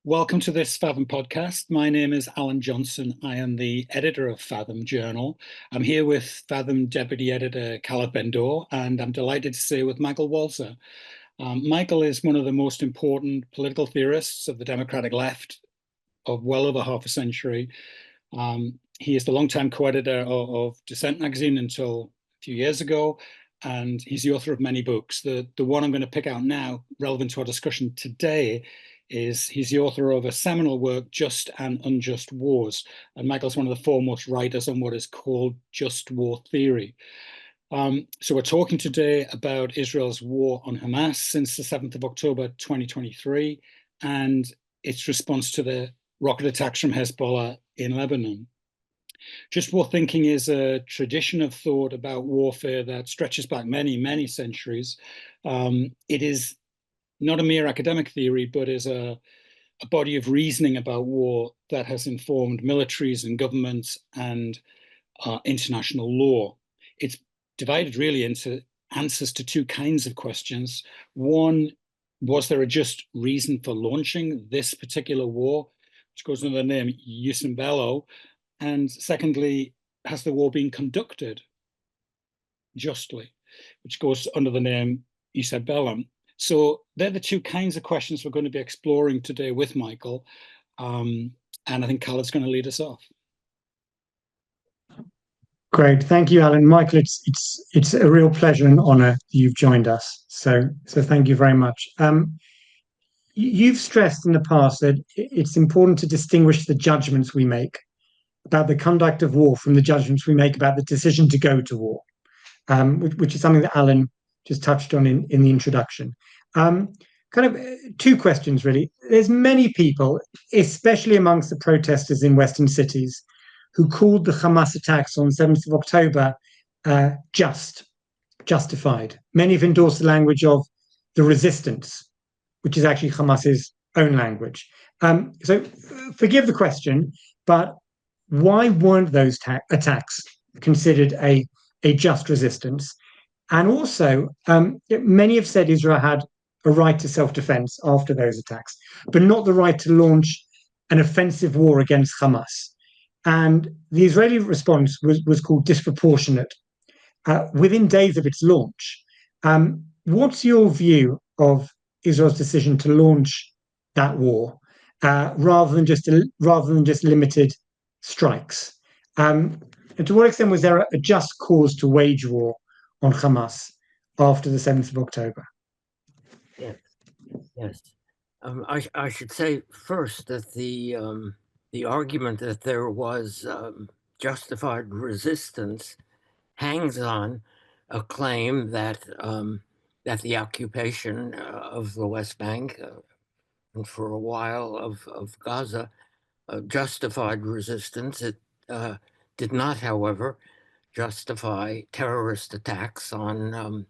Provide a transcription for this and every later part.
Welcome to this Fathom podcast. My name is Alan Johnson. I am the editor of Fathom Journal. I'm here with Fathom Deputy Editor Calev Ben-Dor, and I'm delighted to say with Michael Walzer. Michael is one of the most important political theorists of the democratic left of well over half a century. He is the longtime co-editor of Dissent magazine until a few years ago, and he's the author of many books. The one I'm going to pick out now, relevant to our discussion today, is he's the author of a seminal work, Just and Unjust Wars. And Michael's one of the foremost writers on what is called just war theory. So we're talking today about Israel's war on Hamas since the 7th of October 2023 and its response to the rocket attacks from Hezbollah in Lebanon. Just war thinking is a tradition of thought about warfare that stretches back many, many centuries. It is not a mere academic theory, but is a body of reasoning about war that has informed militaries and governments and international law. It's divided really into answers to two kinds of questions. One, was there a just reason for launching this particular war, which goes under the name Jus in Bello? And secondly, has the war been conducted justly, which goes under the name Jus ad bellum? So they're the two kinds of questions we're going to be exploring today with Michael. And I think Caleb's going to lead us off. Great, thank you, Alan. Michael, it's a real pleasure and honour you've joined us. So thank you very much. You've stressed in the past that it's important to distinguish the judgments we make about the conduct of war from the judgments we make about the decision to go to war, which is something that Alan just touched on in the introduction. Kind of two questions, really. There's many people, especially amongst the protesters in Western cities, who called the Hamas attacks on 7th of October justified. Many have endorsed the language of the resistance, which is actually Hamas's own language. So forgive the question, but why weren't those attacks considered a just resistance? And also, many have said Israel had a right to self-defense after those attacks, but not the right to launch an offensive war against Hamas. And the Israeli response was called disproportionate within days of its launch. What's your view of Israel's decision to launch that war rather than just limited strikes? And to what extent was there a just cause to wage war on Hamas after the 7th of October? Yes. I should say first that the argument that there was justified resistance hangs on a claim that that the occupation of the West Bank and for a while of Gaza justified resistance. It did not, however, justify terrorist attacks on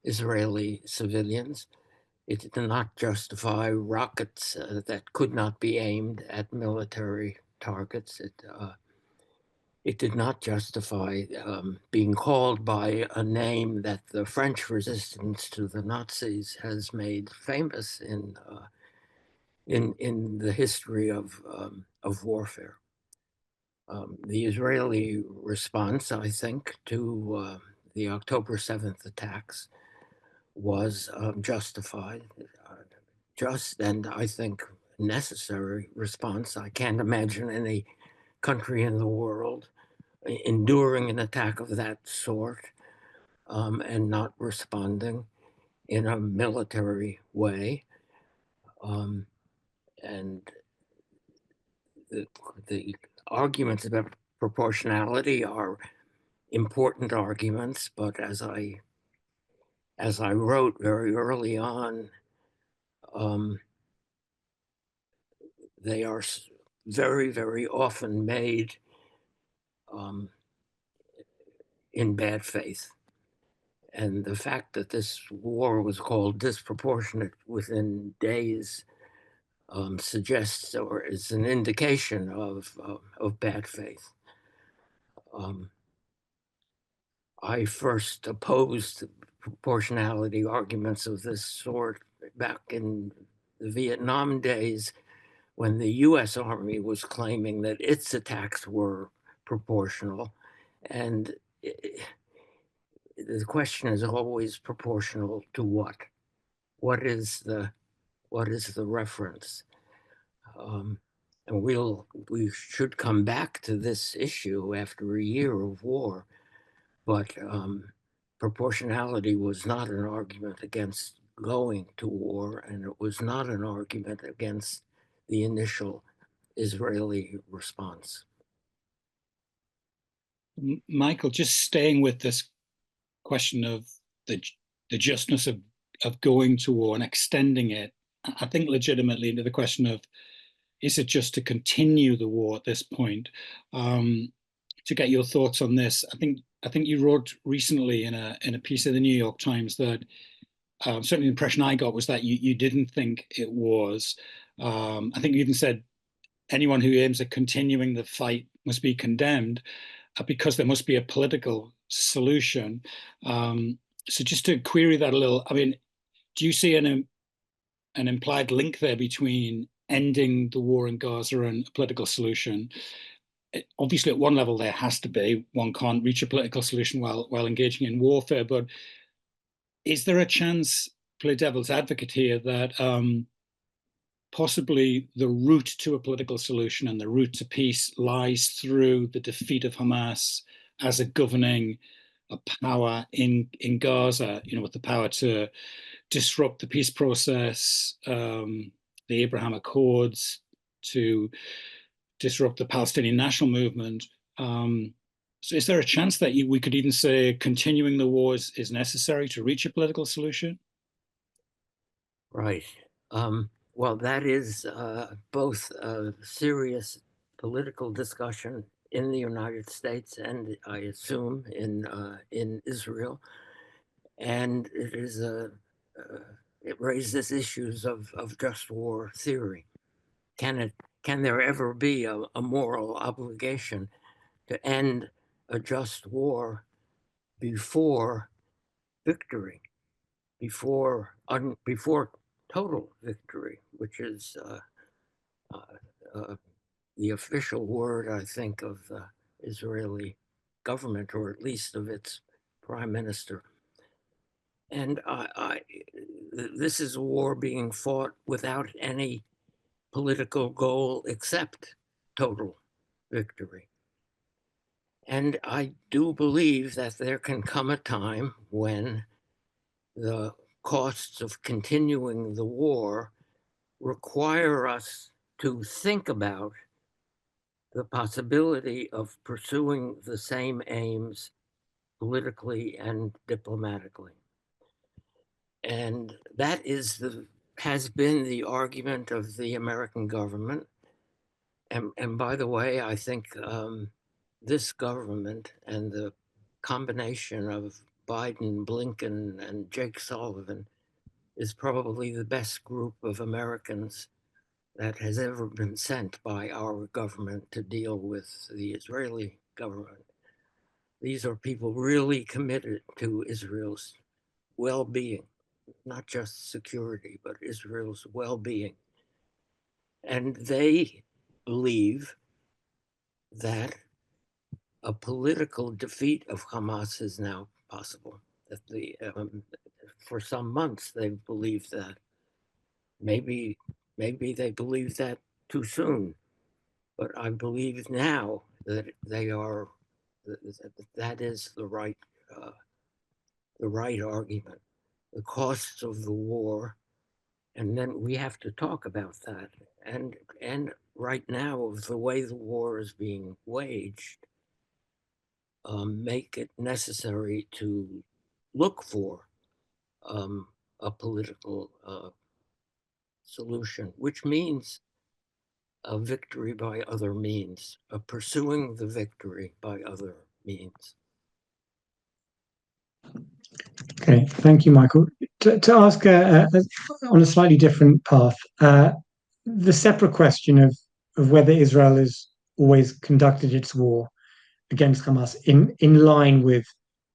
Israeli civilians. It did not justify rockets that could not be aimed at military targets. It did not justify being called by a name that the French resistance to the Nazis has made famous in the history of warfare. The Israeli response, I think, to the October 7th attacks was justified, just and I think necessary response. I can't imagine any country in the world enduring an attack of that sort and not responding in a military way. And the arguments about proportionality are important arguments, but as I wrote very early on, they are very, very often made in bad faith. And the fact that this war was called disproportionate within days suggests or is an indication of bad faith. I first opposed proportionality arguments of this sort back in the Vietnam days when the US Army was claiming that its attacks were proportional. And the question is always proportional to what? What is the reference? And we should come back to this issue after a year of war, but proportionality was not an argument against going to war, and it was not an argument against the initial Israeli response. Michael, just staying with this question of the justness of going to war and extending it, I think legitimately into the question of, is it just to continue the war at this point? To get your thoughts on this, I think you wrote recently in a piece of the New York Times that certainly the impression I got was that you didn't think it was. I think you even said anyone who aims at continuing the fight must be condemned because there must be a political solution. So just to query that a little, I mean, do you see an implied link there between ending the war in Gaza and a political solution? Obviously, at one level, there has to be. One can't reach a political solution while engaging in warfare. But is there a chance, play devil's advocate here, that possibly the route to a political solution and the route to peace lies through the defeat of Hamas as a governing power in Gaza, with the power to disrupt the peace process, the Abraham Accords, to disrupt the Palestinian national movement. So is there a chance that we could even say continuing the wars is necessary to reach a political solution? Right. Well, that is both a serious political discussion in the United States and, I assume, in Israel, and it raises issues of just war theory. Can there ever be a moral obligation to end a just war before victory, before total victory, which is the official word, I think, of the Israeli government, or at least of its prime minister. And this is a war being fought without any political goal except total victory. And I do believe that there can come a time when the costs of continuing the war require us to think about the possibility of pursuing the same aims politically and diplomatically. And that has been the argument of the American government. And by the way, I think this government and the combination of Biden, Blinken, and Jake Sullivan is probably the best group of Americans that has ever been sent by our government to deal with the Israeli government. These are people really committed to Israel's well-being, not just security, but Israel's well-being. And they believe that a political defeat of Hamas is now possible. That for some months they've believed that. Maybe they believe that too soon, but I believe now that that is the right argument. The costs of the war, and then we have to talk about that. And right now, of the way the war is being waged, make it necessary to look for a political solution, which means a victory by other means, pursuing the victory by other means. Okay, thank you, Michael. To ask on a slightly different path, the separate question of whether Israel has always conducted its war against Hamas in line with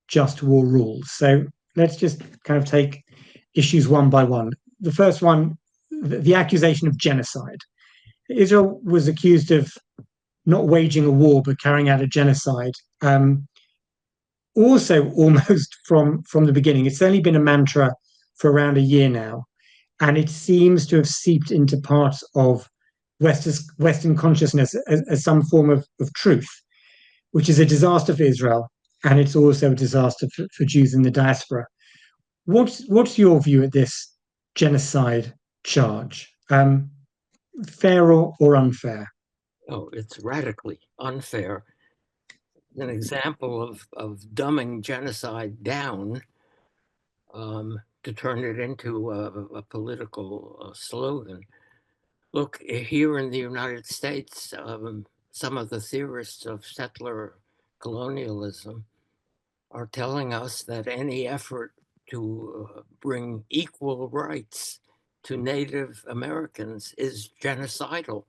just war rules. So let's just kind of take issues one by one. The first one, the accusation of genocide. Israel was accused of not waging a war but carrying out a genocide. Also, almost from the beginning, it's only been a mantra for around a year now, and it seems to have seeped into parts of Western consciousness as some form of truth, which is a disaster for Israel, and it's also a disaster for Jews in the diaspora. What's your view at this genocide charge? Fair or unfair? Oh, it's radically unfair. An example of dumbing genocide down to turn it into a political slogan. Look, here in the United States, some of the theorists of settler colonialism are telling us that any effort to bring equal rights to Native Americans is genocidal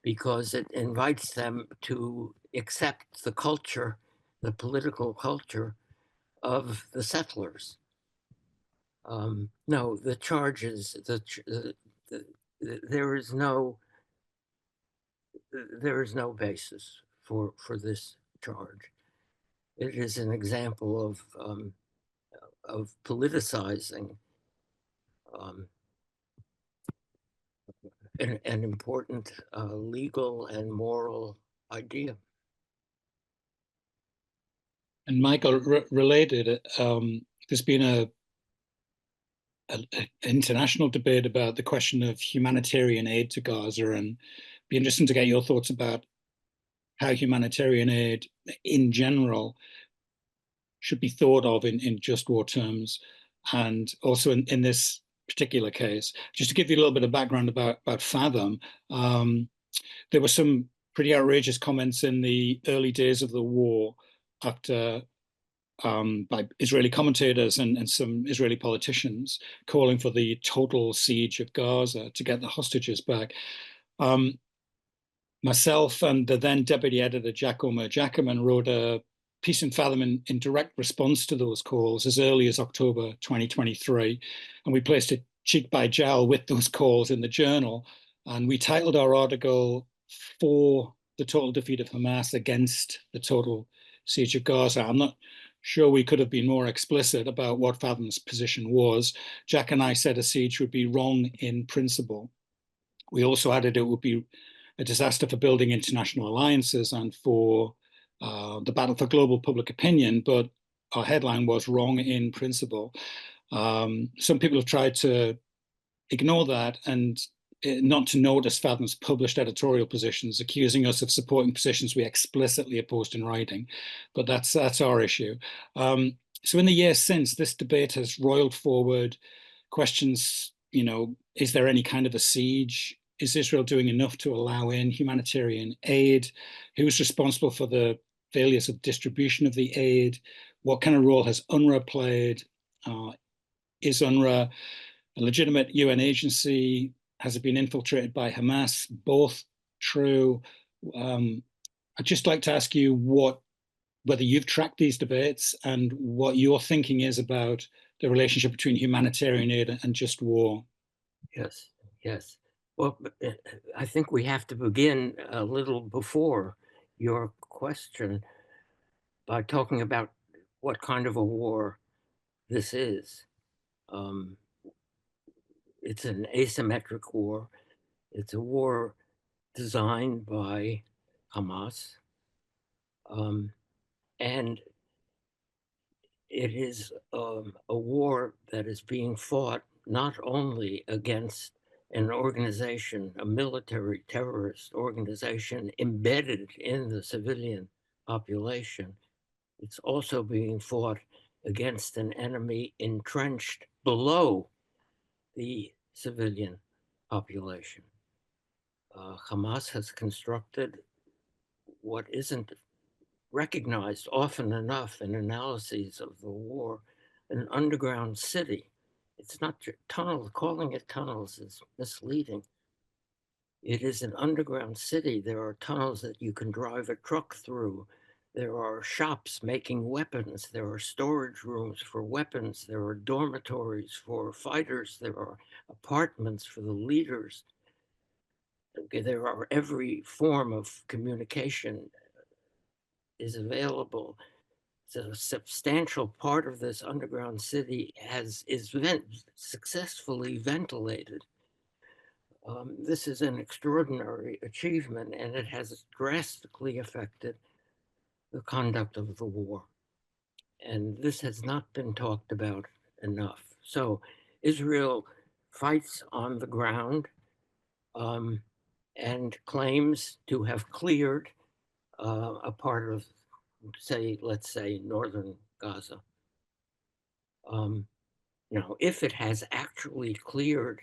because it invites them to accept the culture, the political culture of the settlers. No, the charges, there is no basis for this charge. It is an example of politicizing an important legal and moral idea. And Michael, related, there's been an international debate about the question of humanitarian aid to Gaza, and it'd be interesting to get your thoughts about how humanitarian aid in general should be thought of in just war terms, and also in this particular case. Just to give you a little bit of background about Fathom, there were some pretty outrageous comments in the early days of the war after by Israeli commentators and some Israeli politicians calling for the total siege of Gaza to get the hostages back. Myself and the then deputy editor, Giacomo Giacomin, wrote a piece in Fathom in direct response to those calls as early as October 2023. And we placed it cheek by jowl with those calls in the journal. And we titled our article, "For the Total Defeat of Hamas Against the Total Siege of Gaza." I'm not sure we could have been more explicit about what Fathom's position was. Jack and I said a siege would be wrong in principle. We also added it would be a disaster for building international alliances and for the battle for global public opinion, but our headline was wrong in principle. Some people have tried to ignore that and not to notice Fathom's published editorial positions, accusing us of supporting positions we explicitly opposed in writing. But that's our issue. So in the years since, this debate has roiled forward questions, is there any kind of a siege? Is Israel doing enough to allow in humanitarian aid? Who's responsible for the failures of distribution of the aid? What kind of role has UNRWA played? Is UNRWA a legitimate UN agency? Has it been infiltrated by Hamas? Both true. I'd just like to ask you whether you've tracked these debates and what your thinking is about the relationship between humanitarian aid and just war. Yes. Well, I think we have to begin a little before your question by talking about what kind of a war this is. It's an asymmetric war. It's a war designed by Hamas. And it is a war that is being fought not only against an organization, a military terrorist organization embedded in the civilian population. It's also being fought against an enemy entrenched below the civilian population. Hamas has constructed what isn't recognized often enough in analyses of the war, an underground city. It's not tunnels. Calling it tunnels is misleading. It is an underground city. There are tunnels that you can drive a truck through. There are shops making weapons. There are storage rooms for weapons. There are dormitories for fighters. There are apartments for the leaders. there are every form of communication is available. So a substantial part of this underground city is successfully ventilated. This is an extraordinary achievement, and it has drastically affected the conduct of the war. And this has not been talked about enough. So Israel fights on the ground and claims to have cleared a part of, let's say, northern Gaza. Now, if it has actually cleared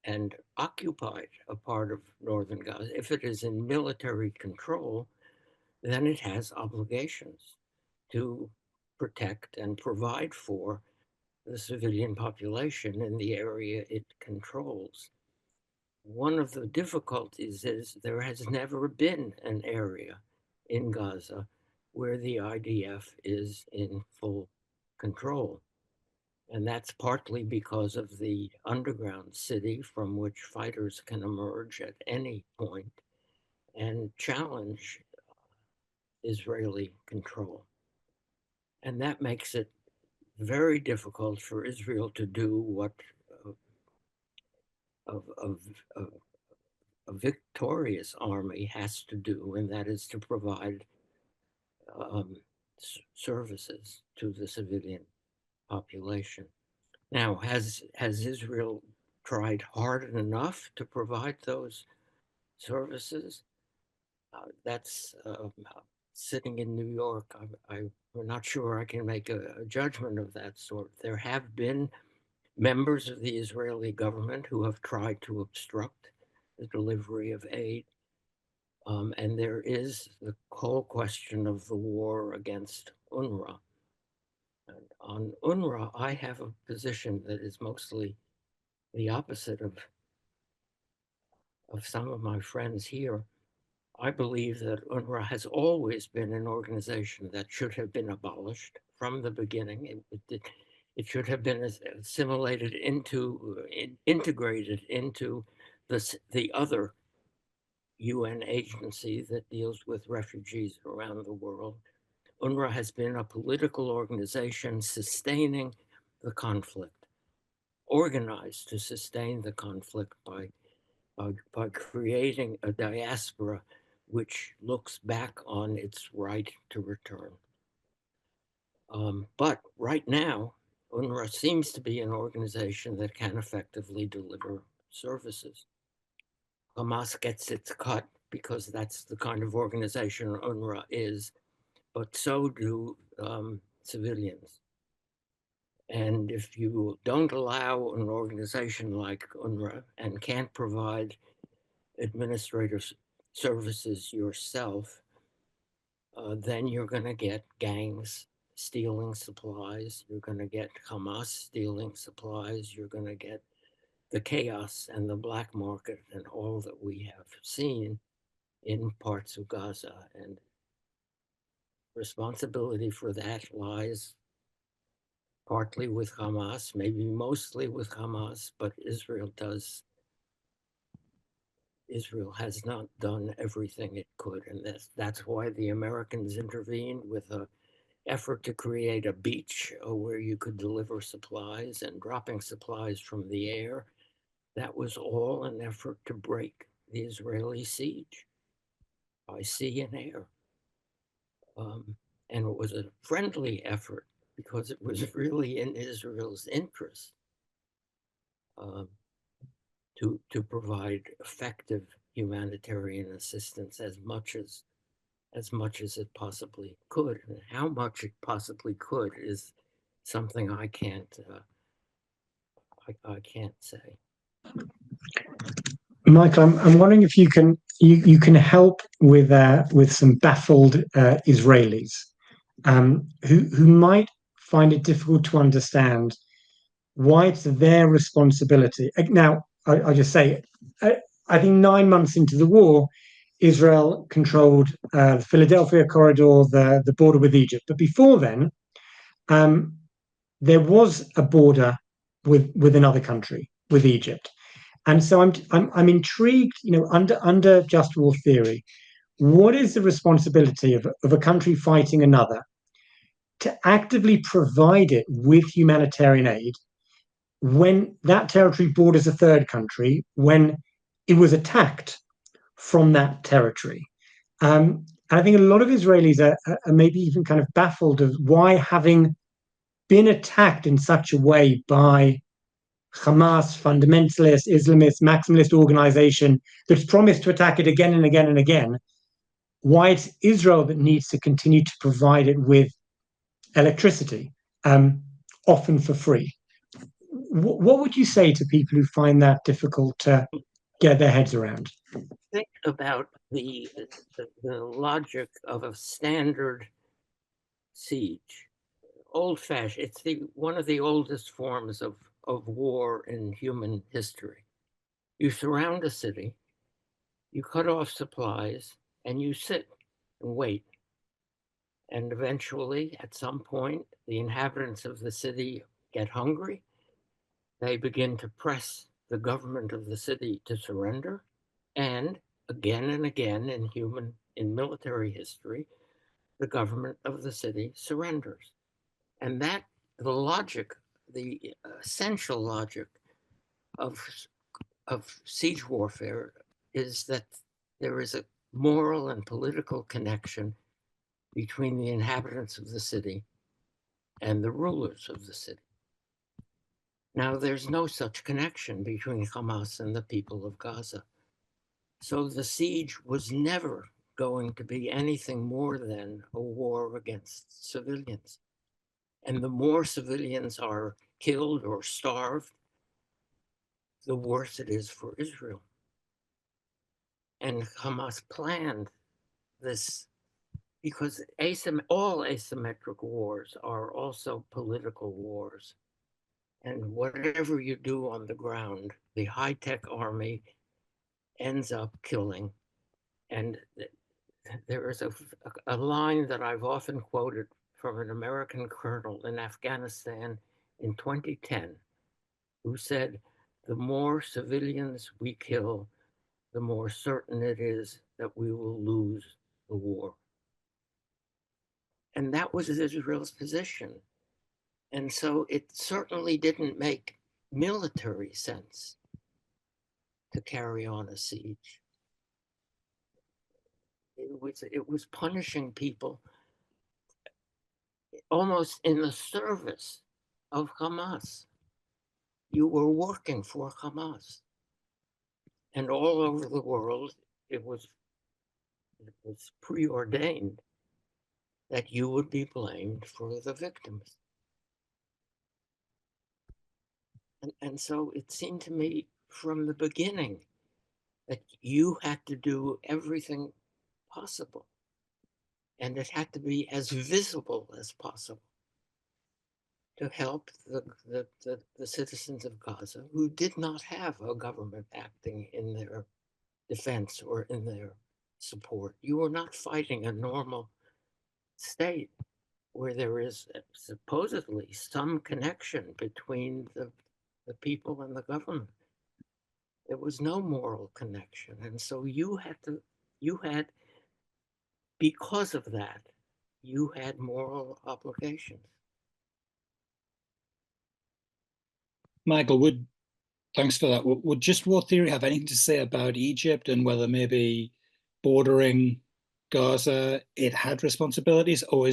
and occupied a part of northern Gaza, if it is in military control, then it has obligations to protect and provide for the civilian population in the area it controls. One of the difficulties is there has never been an area in Gaza where the IDF is in full control. And that's partly because of the underground city from which fighters can emerge at any point and challenge Israeli control. And that makes it very difficult for Israel to do what a victorious army has to do, and that is to provide services to the civilian population. Now, has Israel tried hard enough to provide those services? That's sitting in New York. I'm not sure I can make a judgment of that sort. There have been members of the Israeli government who have tried to obstruct the delivery of aid. And there is the whole question of the war against UNRWA. And on UNRWA, I have a position that is mostly the opposite of some of my friends here. I believe that UNRWA has always been an organization that should have been abolished from the beginning. It should have been assimilated integrated into the other UN agency that deals with refugees around the world. UNRWA has been a political organization sustaining the conflict, organized to sustain the conflict by creating a diaspora which looks back on its right to return. But right now, UNRWA seems to be an organization that can effectively deliver services. Hamas gets its cut because that's the kind of organization UNRWA is, but so do civilians. And if you don't allow an organization like UNRWA and can't provide administrative services yourself, then you're going to get gangs stealing supplies. You're going to get Hamas stealing supplies. You're going to get the chaos and the black market and all that we have seen in parts of Gaza. And responsibility for that lies partly with Hamas, maybe mostly with Hamas, but Israel has not done everything it could. And that's why the Americans intervened with an effort to create a beach where you could deliver supplies and dropping supplies from the air. That was all an effort to break the Israeli siege by sea and air. And it was a friendly effort because it was really in Israel's interest to provide effective humanitarian assistance as much as it possibly could. And how much it possibly could is something I can't say. Michael, I'm wondering if you can help with some baffled Israelis who might find it difficult to understand why it's their responsibility. Now, I just say, I think 9 months into the war, Israel controlled the Philadelphia corridor, the border with Egypt. But before then, there was a border with another country, with Egypt. And so I'm intrigued, under just war theory, what is the responsibility of a country fighting another to actively provide it with humanitarian aid when that territory borders a third country, when it was attacked from that territory? And I think a lot of Israelis are maybe even kind of baffled of why, having been attacked in such a way by Hamas, fundamentalist, Islamist, maximalist organization that's promised to attack it again and again and again, why it's Israel that needs to continue to provide it with electricity, often for free. What would you say to people who find that difficult to get their heads around? Think about the logic of a standard siege. Old-fashioned. It's one of the oldest forms of war in human history. You surround a city, you cut off supplies, and you sit and wait. And eventually, at some point, the inhabitants of the city get hungry. They begin to press the government of the city to surrender. And again and again in military history, the government of the city surrenders. And the logic, the essential logic of siege warfare is that there is a moral and political connection between the inhabitants of the city and the rulers of the city. Now, there's no such connection between Hamas and the people of Gaza. So the siege was never going to be anything more than a war against civilians. And the more civilians are killed or starved, the worse it is for Israel. And Hamas planned this because all asymmetric wars are also political wars. And whatever you do on the ground, the high-tech army ends up killing. And there is a line that I've often quoted from an American colonel in Afghanistan in 2010, who said, "The more civilians we kill, the more certain it is that we will lose the war." And that was Israel's position. And so it certainly didn't make military sense to carry on a siege. It was punishing people almost in the service of Hamas. You were working for Hamas. And all over the world, it was preordained that you would be blamed for the victims. And so it seemed to me from the beginning that you had to do everything possible. And it had to be as visible as possible to help the citizens of Gaza who did not have a government acting in their defense or in their support. You were not fighting a normal state where there is supposedly some connection between the people and the government. There was no moral connection. And so because of that, you had moral obligations. Michael, thanks for that. Would just war theory have anything to say about Egypt and whether maybe bordering Gaza, it had responsibilities, or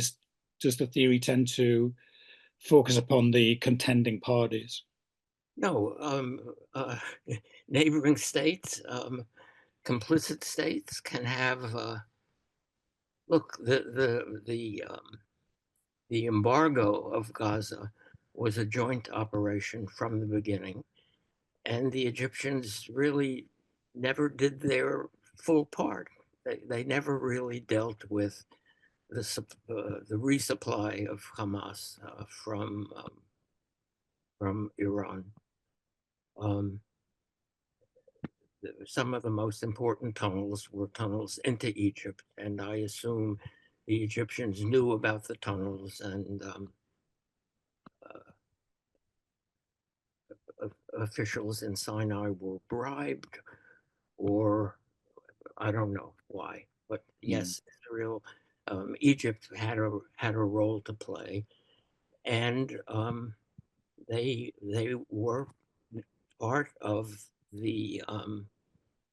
does the theory tend to focus upon the contending parties? No, neighboring states, complicit states can have. Look, the embargo of Gaza was a joint operation from the beginning, and the Egyptians really never did their full part. They never really dealt with the resupply of Hamas from Iran. Some of the most important tunnels were tunnels into Egypt, and I assume the Egyptians knew about the tunnels and officials in Sinai were bribed, or I don't know why, but yes, Israel, Egypt had a role to play, and they were part of the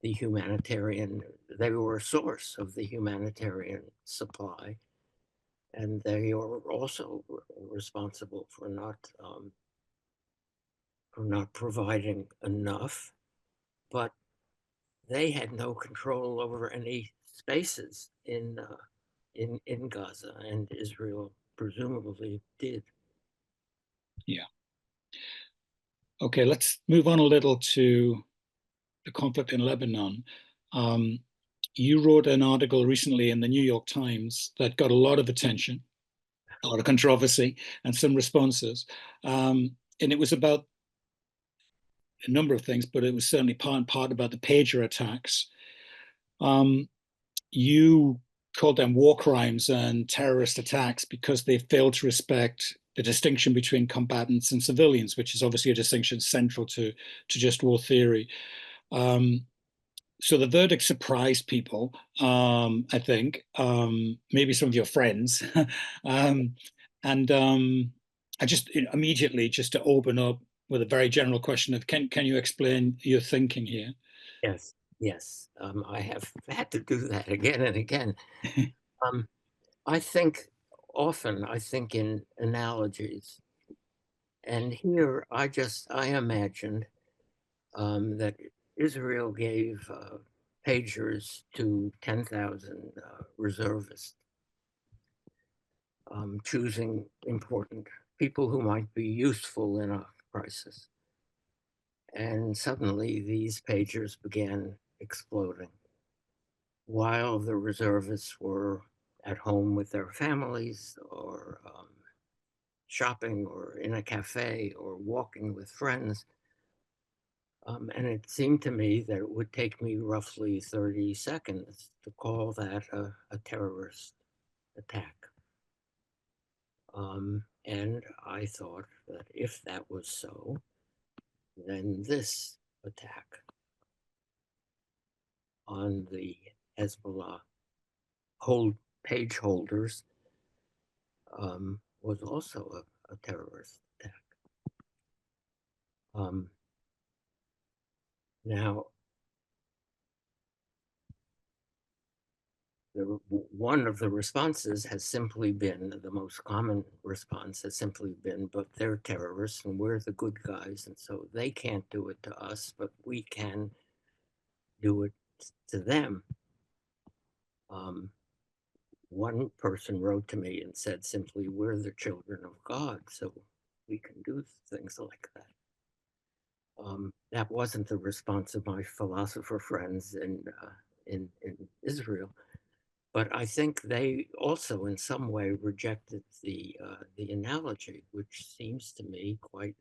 humanitarian. They were a source of the humanitarian supply, and they are also responsible for not providing enough. But they had no control over any spaces in Gaza, and Israel presumably did. Yeah. Okay, let's move on a little to the conflict in Lebanon. You wrote an article recently in the New York Times that got a lot of attention, a lot of controversy, and some responses. And it was about a number of things, but it was certainly part about the pager attacks. You called them war crimes and terrorist attacks because they failed to respect the distinction between combatants and civilians, which is obviously a distinction central to just war theory. So the verdict surprised people, I think, maybe some of your friends. And I just immediately, just to open up with a very general question of, can you explain your thinking here? Yes. I have had to do that again and again. I think in analogies. And here I imagined that Israel gave pagers to 10,000 reservists, choosing important people who might be useful in a crisis. And suddenly these pagers began exploding while the reservists were at home with their families, or shopping, or in a cafe, or walking with friends. And it seemed to me that it would take me roughly 30 seconds to call that a terrorist attack. And I thought that if that was so, then this attack on the Hezbollah page holders was also a terrorist attack. Now, one of the responses has simply been, the most common response has simply been, but they're terrorists and we're the good guys, and so they can't do it to us, but we can do it to them. One person wrote to me and said simply, we're the children of God, so we can do things like that. That wasn't the response of my philosopher friends in Israel, but I think they also in some way rejected the analogy, which seems to me quite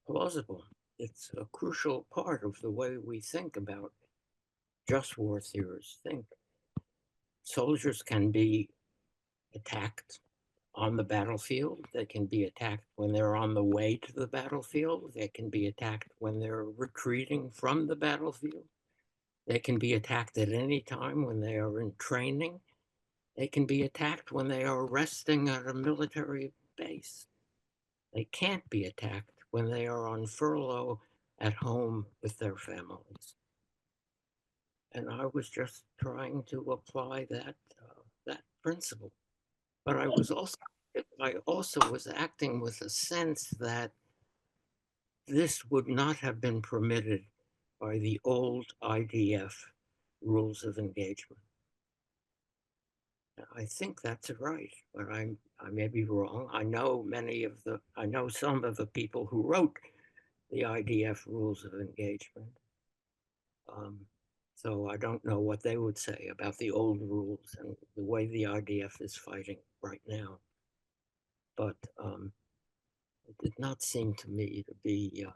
plausible. It's a crucial part of the way we think about just war theorists think. Soldiers can be attacked on the battlefield. They can be attacked when they're on the way to the battlefield. They can be attacked when they're retreating from the battlefield. They can be attacked at any time when they are in training. They can be attacked when they are resting at a military base. They can't be attacked when they are on furlough at home with their families. And I was just trying to apply that principle. But I also was acting with a sense that this would not have been permitted by the old IDF rules of engagement. I think that's right, but I may be wrong. I know some of the people who wrote the IDF rules of engagement. So I don't know what they would say about the old rules and the way the IDF is fighting right now. But it did not seem to me to be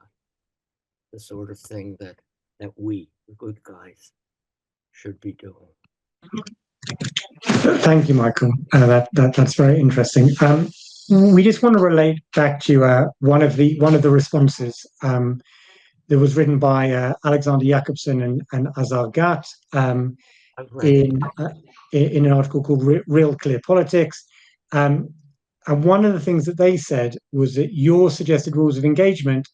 the sort of thing that we, the good guys, should be doing. Thank you, Michael. That's very interesting. We just want to relate back to one of the responses that was written by Alexander Jacobson and Azar Gat I've read in an article called Real Clear Politics. And one of the things that they said was that your suggested rules of engagement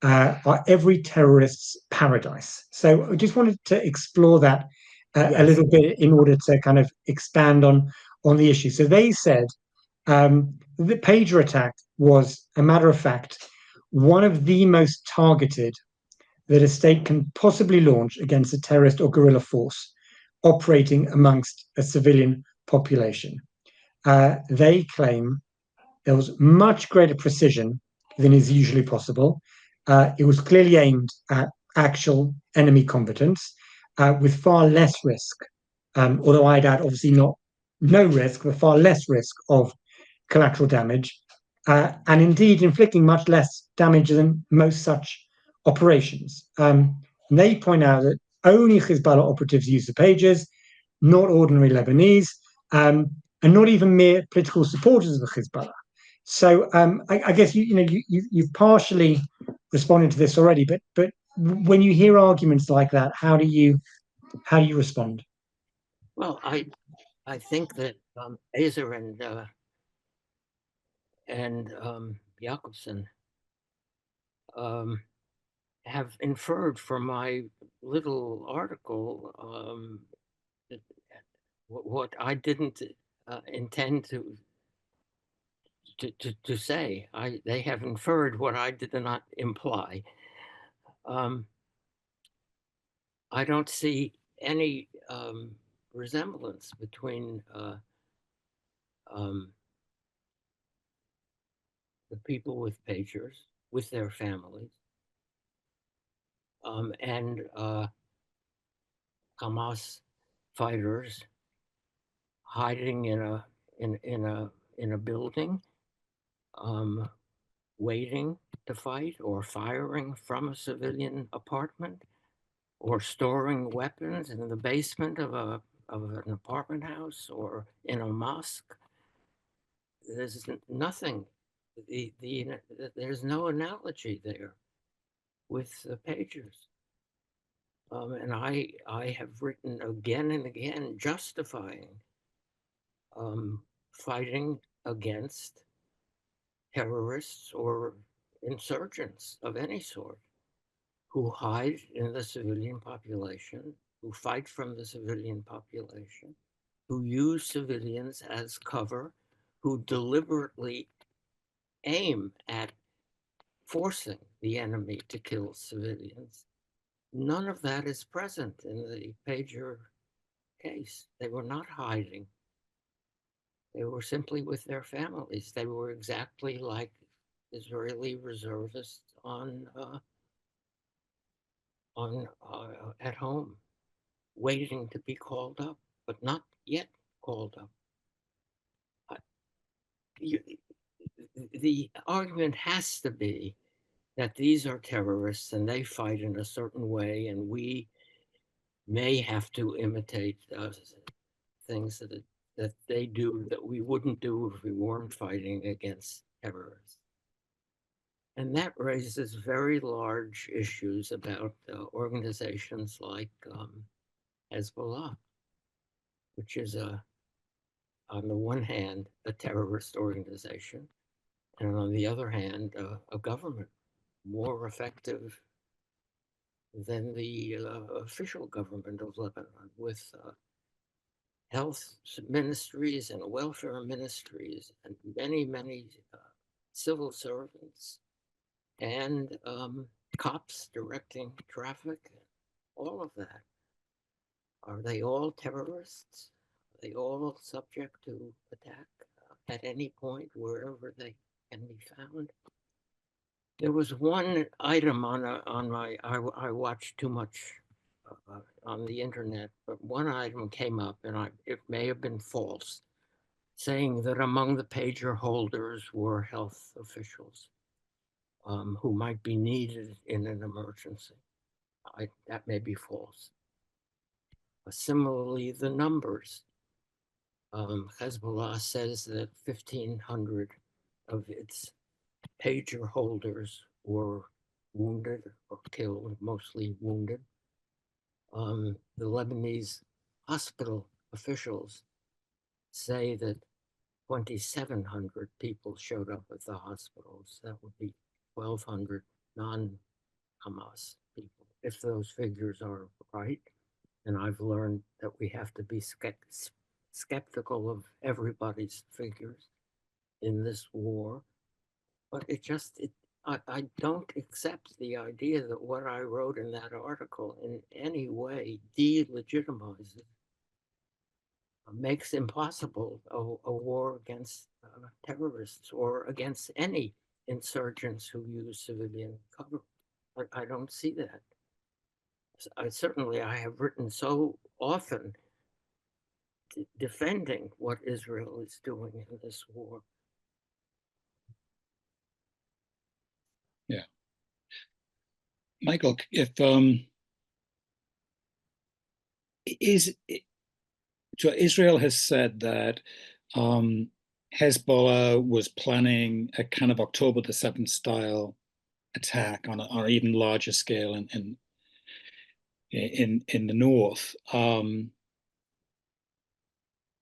are every terrorist's paradise. So I just wanted to explore that a Yes. little bit in order to kind of expand on the issue. So they said the pager attack was, a matter of fact, one of the most targeted that a state can possibly launch against a terrorist or guerrilla force operating amongst a civilian population. They claim there was much greater precision than is usually possible. It was clearly aimed at actual enemy combatants with far less risk, although I'd add obviously not no risk, but far less risk of collateral damage, and indeed inflicting much less damage than most such operations. They point out that only Hezbollah operatives use the pages, not ordinary Lebanese, and not even mere political supporters of the Hezbollah. So I guess you've partially responded to this already, but when you hear arguments like that, how do you respond? Well, I think that Azer and Jacobson have inferred from my little article what I didn't intend to say. They have inferred what I did not imply. I don't see any resemblance between the people with pagers, with their families, and Hamas fighters hiding in a building, waiting to fight, or firing from a civilian apartment, or storing weapons in the basement of an apartment house or in a mosque. There's nothing. There's no analogy there with the pagers. And I have written again and again justifying fighting against terrorists or insurgents of any sort who hide in the civilian population, who fight from the civilian population, who use civilians as cover, who deliberately aim at forcing the enemy to kill civilians. None of that is present in the pager case. They were not hiding. They were simply with their families. They were exactly like Israeli reservists at home, waiting to be called up, but not yet called up. The argument has to be that these are terrorists and they fight in a certain way, and we may have to imitate things that they do that we wouldn't do if we weren't fighting against terrorists. And that raises very large issues about organizations like Hezbollah, which is on the one hand, a terrorist organization, and on the other hand, a government more effective than the official government of Lebanon, with health ministries and welfare ministries and many civil servants and cops directing traffic, all of that. Are they all terrorists? Are they all subject to attack at any point, wherever they can be found? There was one item on my, I watched too much on the internet, but one item came up, and it may have been false, saying that among the pager holders were health officials who might be needed in an emergency. That may be false. Similarly, the numbers. Hezbollah says that 1,500 of its pager holders were wounded or killed, mostly wounded. The Lebanese hospital officials say that 2,700 people showed up at the hospitals. That would be 1,200 non-Hamas people, if those figures are right. And I've learned that we have to be skeptical of everybody's figures in this war. But I don't accept the idea that what I wrote in that article in any way delegitimizes, makes impossible a war against terrorists or against any insurgents who use civilian cover. I don't see that. I have written so often defending what Israel is doing in this war. Yeah. Michael, if so Israel has said that Hezbollah was planning a kind of October the 7th style attack on an even larger scale in the north.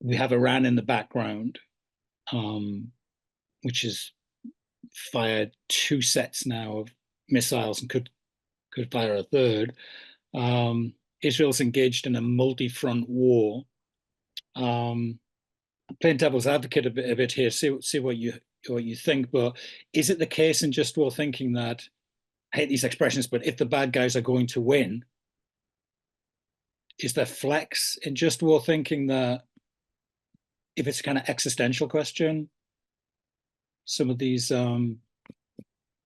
We have Iran in the background, which has fired 2 sets now of missiles and could fire a third. Israel's engaged in a multi-front war. Playing devil's advocate a bit here, see what you think, but is it the case in just war thinking that, I hate these expressions, but if the bad guys are going to win, is there flex in just war thinking that if it's a kind of existential question, some of these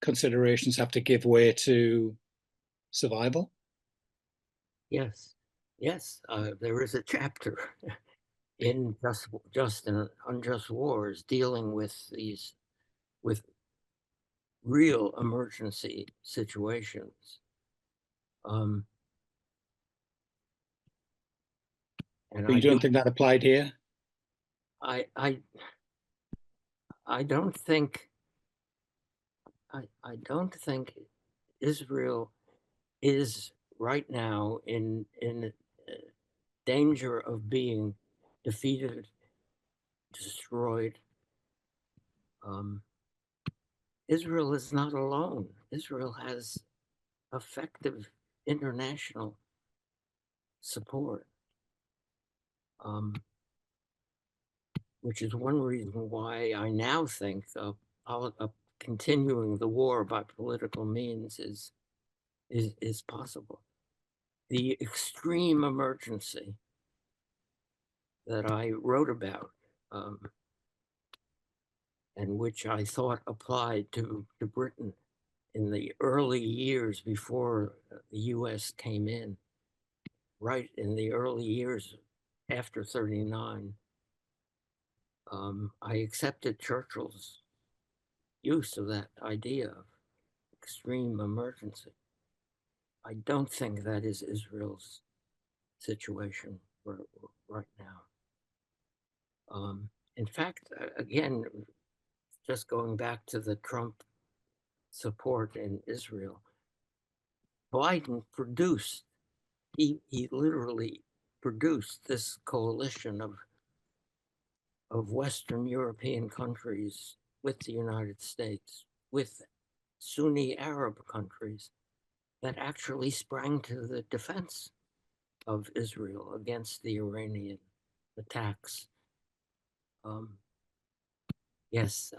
considerations have to give way to survival? Yes, there is a chapter in Just and Unjust Wars dealing with real emergency situations. And but you don't think that applied here? I don't think Israel is right now in danger of being defeated, destroyed. Israel is not alone. Israel has effective international support, which is one reason why I now think continuing the war by political means is possible. The extreme emergency that I wrote about, and which I thought applied to Britain in the early years before the US came in, right in the early years after 39, I accepted Churchill's use of that idea of extreme emergency. I don't think that is Israel's situation right now. In fact, again, just going back to the Trump support in Israel, Biden he literally produced this coalition of Western European countries with the United States, with Sunni Arab countries that actually sprang to the defense of Israel against the Iranian attacks. Yes.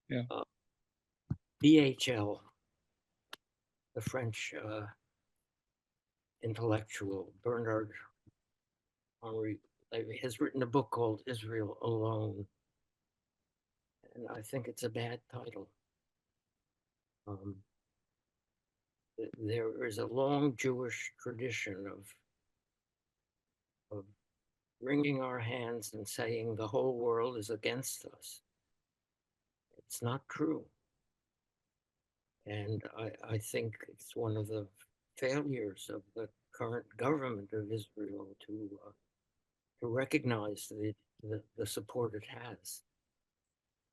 Yeah. BHL, the French intellectual Bernard Henri has written a book called Israel Alone, and I think it's a bad title. There is a long Jewish tradition of wringing our hands and saying the whole world is against us. It's not true. And I think it's one of the failures of the current government of Israel to recognize the support it has.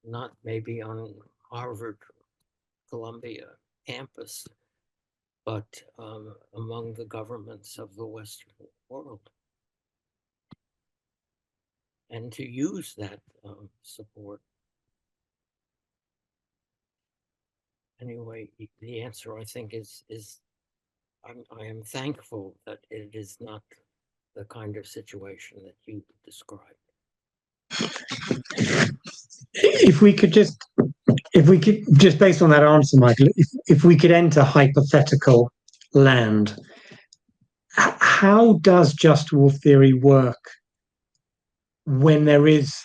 Not maybe on Harvard, Columbia, campus, but among the governments of the Western world, and to use that support. Anyway, the answer, I think, is I am thankful that it is not the kind of situation that you described. If we could just based on that answer, Michael, if we could enter hypothetical land, how does just war theory work when there is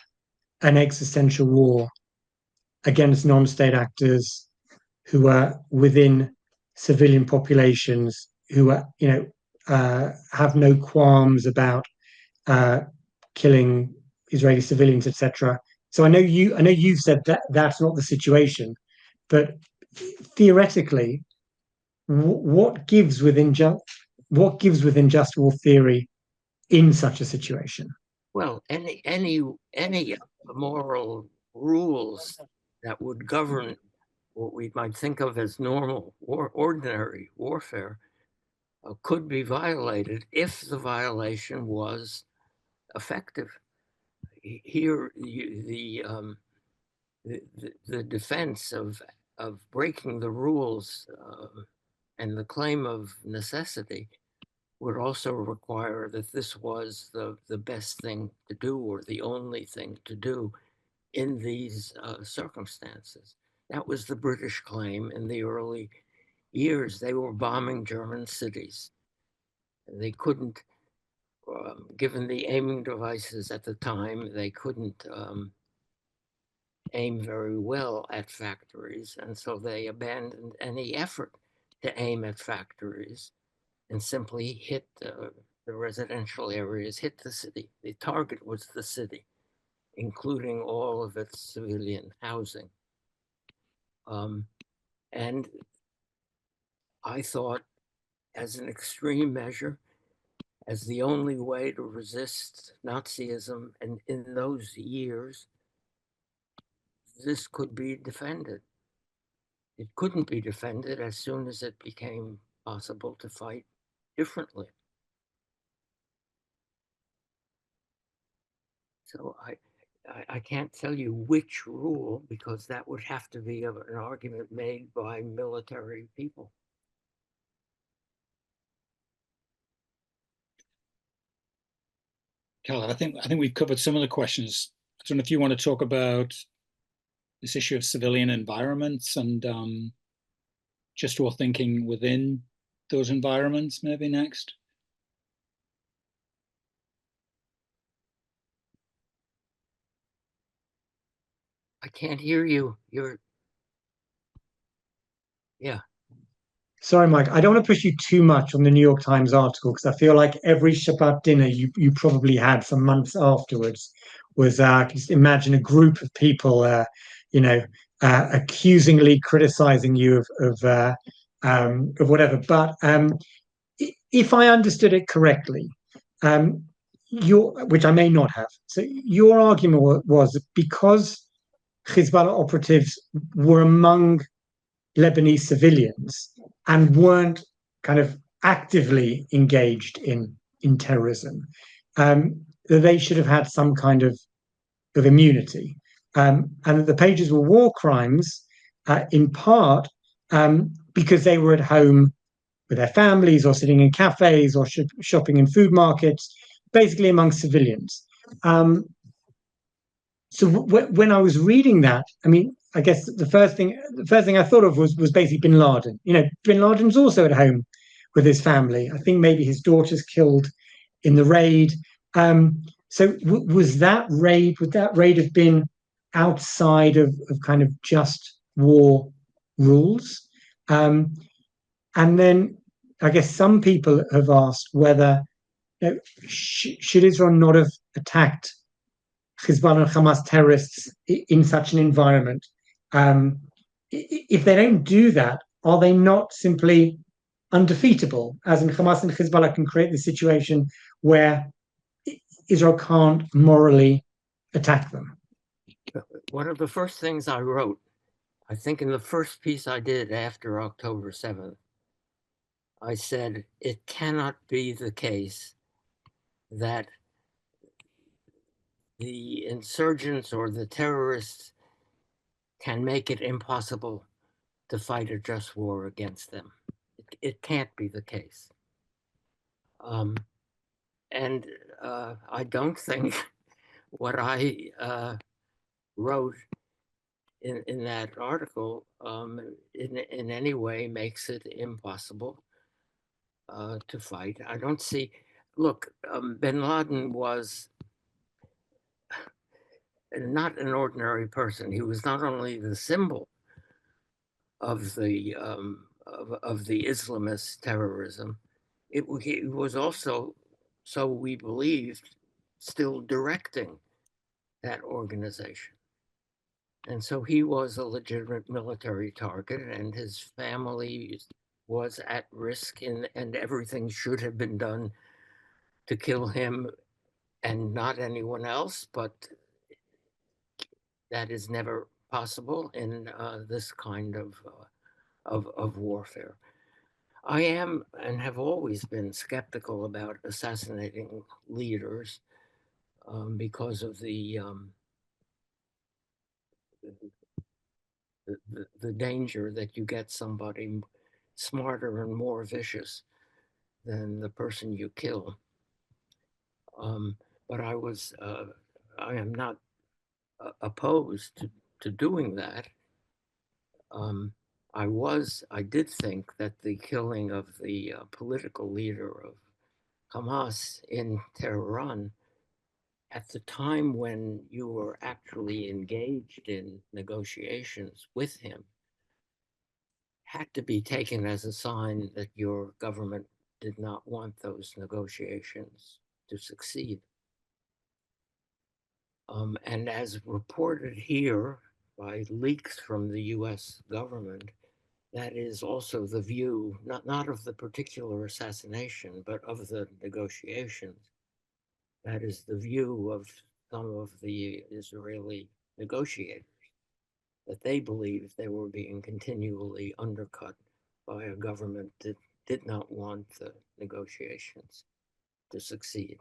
an existential war against non-state actors who are within civilian populations, who are, have no qualms about killing Israeli civilians, etc. So I know you've said that that's not the situation, but theoretically, what gives within just war theory in such a situation? Well, any moral rules that would govern what we might think of as normal or ordinary warfare could be violated if the violation was effective. Here, the defense of breaking the rules and the claim of necessity would also require that this was the best thing to do or the only thing to do in these circumstances. That was the British claim in the early years. They were bombing German cities. They couldn't, given the aiming devices at the time, they couldn't aim very well at factories. And so they abandoned any effort to aim at factories and simply hit the residential areas, hit the city. The target was the city, including all of its civilian housing. And I thought, as an extreme measure, as the only way to resist Nazism, and in those years, this could be defended. It couldn't be defended as soon as it became possible to fight differently. So I can't tell you which rule, because that would have to be an argument made by military people. Calev, I think we've covered some of the questions. I don't know if you want to talk about this issue of civilian environments and just war thinking within those environments, maybe next. I can't hear you. Yeah. Sorry, Mike. I don't want to push you too much on the New York Times article, because I feel like every Shabbat dinner you probably had for months afterwards was just imagine a group of people, accusingly criticizing you of whatever. But if I understood it correctly, which I may not have. So your argument was because Hezbollah operatives were among Lebanese civilians and weren't kind of actively engaged in terrorism, that they should have had some kind of immunity, and that the pages were war crimes in part because they were at home with their families or sitting in cafes or shopping in food markets, basically among civilians. So when I was reading that, I mean, I guess the first thing I thought of was basically Bin Laden. Bin Laden's also at home with his family. I think maybe his daughter's killed in the raid. So would that raid have been outside of kind of just war rules? And then I guess some people have asked whether should Israel not have attacked Hezbollah and Hamas terrorists in such an environment? If they don't do that, are they not simply undefeatable? As in, Hamas and Hezbollah can create the situation where Israel can't morally attack them. One of the first things I wrote I think in the first piece I did after October 7th, I said it cannot be the case that the insurgents or the terrorists can make it impossible to fight a just war against them. It can't be the case. And I don't think what I wrote in that article in any way makes it impossible to fight. I don't see, look, bin Laden was not an ordinary person. He was not only the symbol of the Islamist terrorism, he was also, so we believed, still directing that organization. And so he was a legitimate military target, and his family was at risk, and everything should have been done to kill him and not anyone else, but that is never possible in this kind of warfare. I am and have always been skeptical about assassinating leaders because of the danger that you get somebody smarter and more vicious than the person you kill. But I am not opposed to doing that. I did think that the killing of the political leader of Hamas in Tehran at the time when you were actually engaged in negotiations with him had to be taken as a sign that your government did not want those negotiations to succeed. And as reported here by leaks from the US government, that is also the view, not of the particular assassination, but of the negotiations. That is the view of some of the Israeli negotiators, that they believed they were being continually undercut by a government that did not want the negotiations to succeed.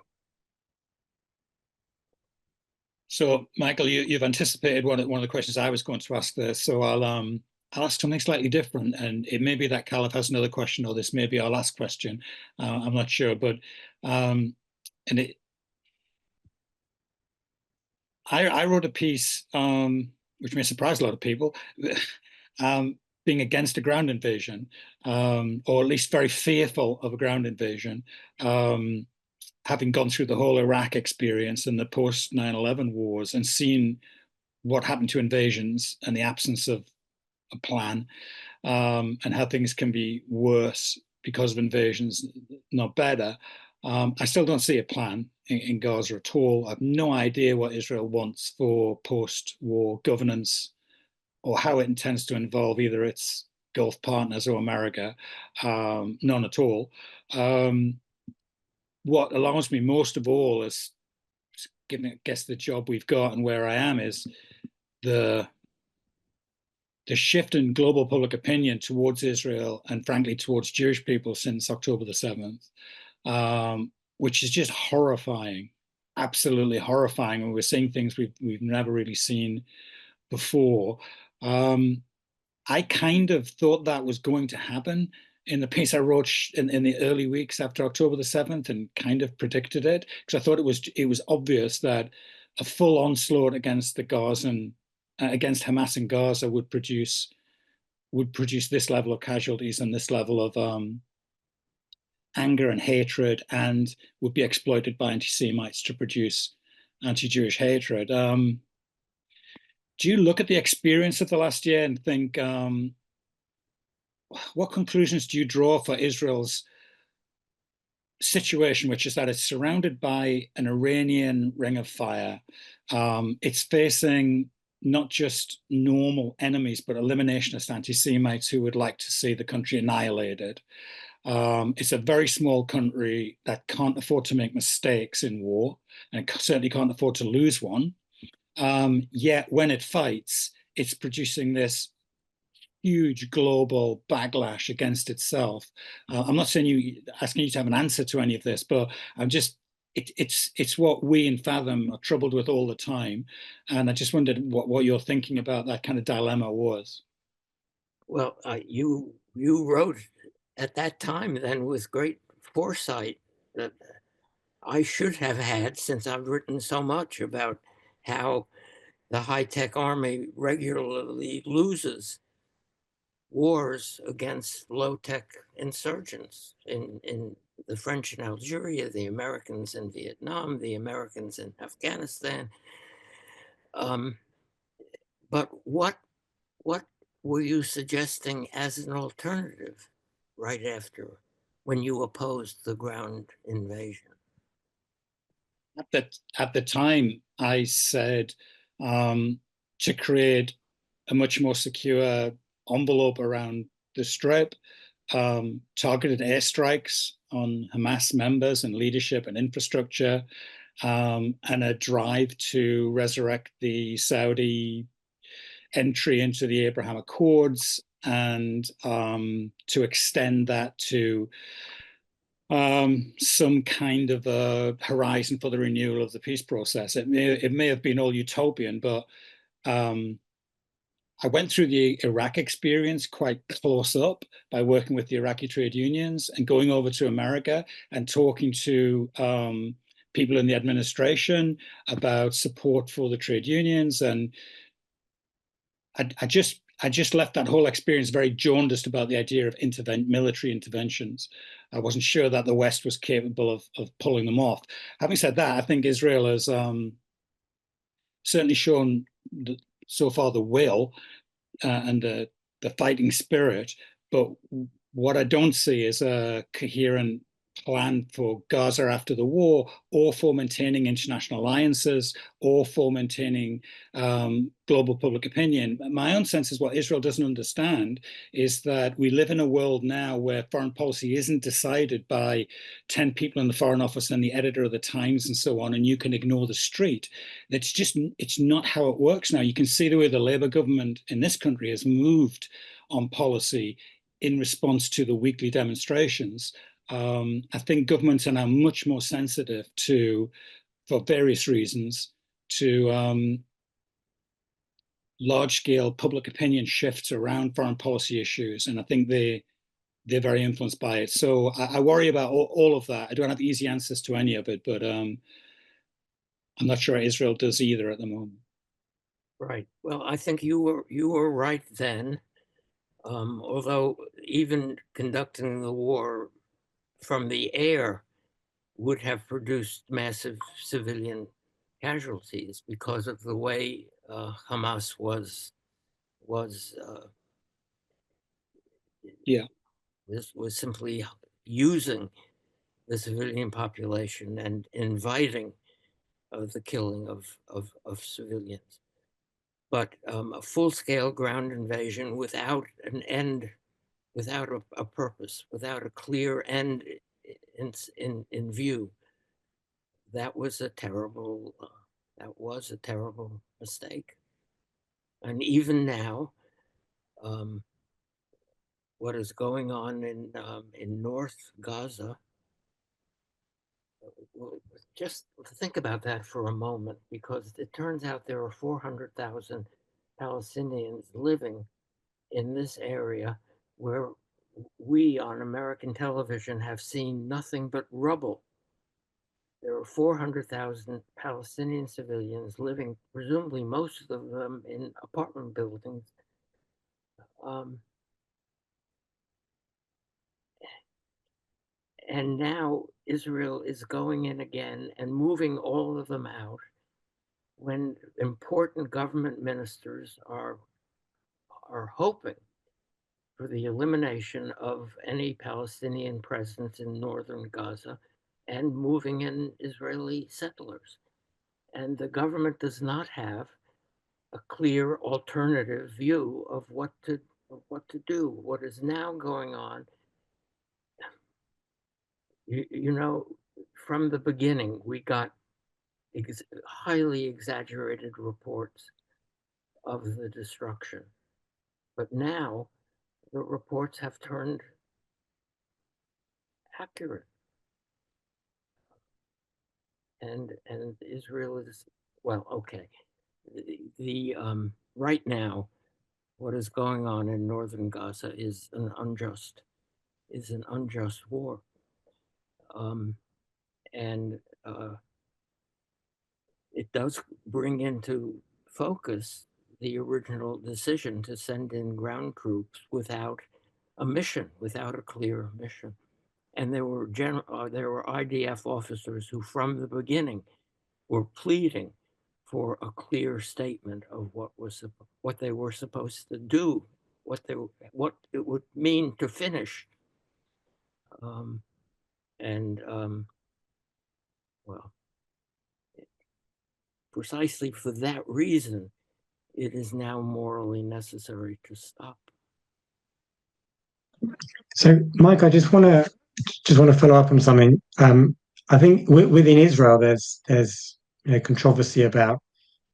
So, Michael, you've anticipated one of the questions I was going to ask there. So I'll ask something slightly different, and it may be that Calev has another question, or this may be our last question. I'm not sure, but I wrote a piece which may surprise a lot of people, being against a ground invasion, or at least very fearful of a ground invasion. Having gone through the whole Iraq experience and the post 9/11 wars and seen what happened to invasions and the absence of a plan, and how things can be worse because of invasions, not better. I still don't see a plan in Gaza at all. I have no idea what Israel wants for post-war governance or how it intends to involve either its Gulf partners or America. None at all. What alarms me most of all is, given I guess the job we've got and where I am, is the shift in global public opinion towards Israel and frankly towards Jewish people since October the 7th, which is just horrifying, absolutely horrifying. And we're seeing things we've never really seen before. I kind of thought that was going to happen in the piece I wrote in the early weeks after October the 7th, and kind of predicted it, because I thought it was obvious that a full onslaught against the Gazan, against Hamas in Gaza would produce this level of casualties and this level of anger and hatred, and would be exploited by anti-Semites to produce anti-Jewish hatred. Do you look at the experience of the last year and think, what conclusions do you draw for Israel's situation, which is that it's surrounded by an Iranian ring of fire? It's facing not just normal enemies, but eliminationist anti-Semites who would like to see the country annihilated. It's a very small country that can't afford to make mistakes in war, and certainly can't afford to lose one. Yet when it fights, it's producing this huge global backlash against itself. I'm not saying asking you to have an answer to any of this, but I'm just it's what we in Fathom are troubled with all the time, and I just wondered what your thinking about that kind of dilemma was. Well, you wrote at that time then with great foresight that I should have had, since I've written so much about how the high-tech army regularly loses wars against low-tech insurgents in the French in Algeria, the Americans in Vietnam, the Americans in Afghanistan. But what were you suggesting as an alternative right after, when you opposed the ground invasion? At the time, I said to create a much more secure envelope around the Strip, targeted airstrikes on Hamas members and leadership and infrastructure, and a drive to resurrect the Saudi entry into the Abraham Accords, and to extend that to some kind of a horizon for the renewal of the peace process. It may have been all utopian, but I went through the Iraq experience quite close up by working with the Iraqi trade unions and going over to America and talking to people in the administration about support for the trade unions. And I just left that whole experience very jaundiced about the idea of military interventions. I wasn't sure that the West was capable of pulling them off. Having said that, I think Israel has certainly shown so far the will and the fighting spirit, but what I don't see is a coherent plan for Gaza after the war, or for maintaining international alliances, or for maintaining global public opinion. My own sense is what Israel doesn't understand is that we live in a world now where foreign policy isn't decided by 10 people in the Foreign Office and the editor of the Times and so on, and you can ignore the street. It's not how it works now. You can see the way the Labour government in this country has moved on policy in response to the weekly demonstrations. I think governments are now much more sensitive to, for various reasons, to large-scale public opinion shifts around foreign policy issues, and I think they're very influenced by it. So I worry about all of that. I don't have easy answers to any of it, but I'm not sure Israel does either at the moment. Right. Well, I think you were right then. Although even conducting the war from the air would have produced massive civilian casualties because of the way Hamas was Yeah. was simply using the civilian population and inviting the killing of civilians. But a full-scale ground invasion without an end, without a purpose, without a clear end in view, that was a terrible mistake. And even now, what is going on in North Gaza, well, just think about that for a moment, because it turns out there are 400,000 Palestinians living in this area where we on American television have seen nothing but rubble. There are 400,000 Palestinian civilians living, presumably most of them in apartment buildings. And now Israel is going in again and moving all of them out when important government ministers are hoping for the elimination of any Palestinian presence in northern Gaza and moving in Israeli settlers. And the government does not have a clear alternative view of what to do. What is now going on, you know, from the beginning, we got highly exaggerated reports of the destruction. But now the reports have turned accurate. And Israel is, well, okay. Right now, what is going on in northern Gaza is an unjust war. And it does bring into focus the original decision to send in ground troops without a mission, without a clear mission. And there were IDF officers who, from the beginning, were pleading for a clear statement of what they were supposed to do, what it would mean to finish. Well, precisely for that reason, it is now morally necessary to stop. So, Mike, I just want to follow up on something. I think within Israel, there's controversy about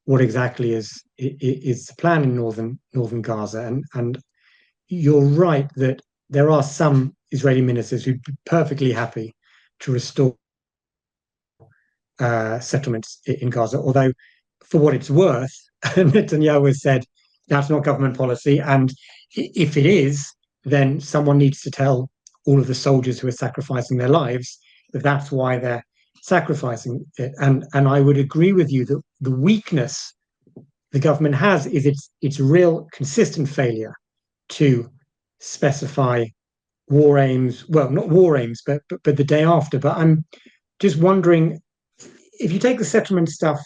what exactly is the plan in northern Gaza, and you're right that there are some Israeli ministers who'd be perfectly happy to restore settlements in Gaza, although for what it's worth, Netanyahu has said that's not government policy, and if it is, then someone needs to tell all of the soldiers who are sacrificing their lives that that's why they're sacrificing it. And I would agree with you that the weakness the government has is its real consistent failure to specify war aims. Well, not war aims, but the day after. But I'm just wondering if you take the settlement stuff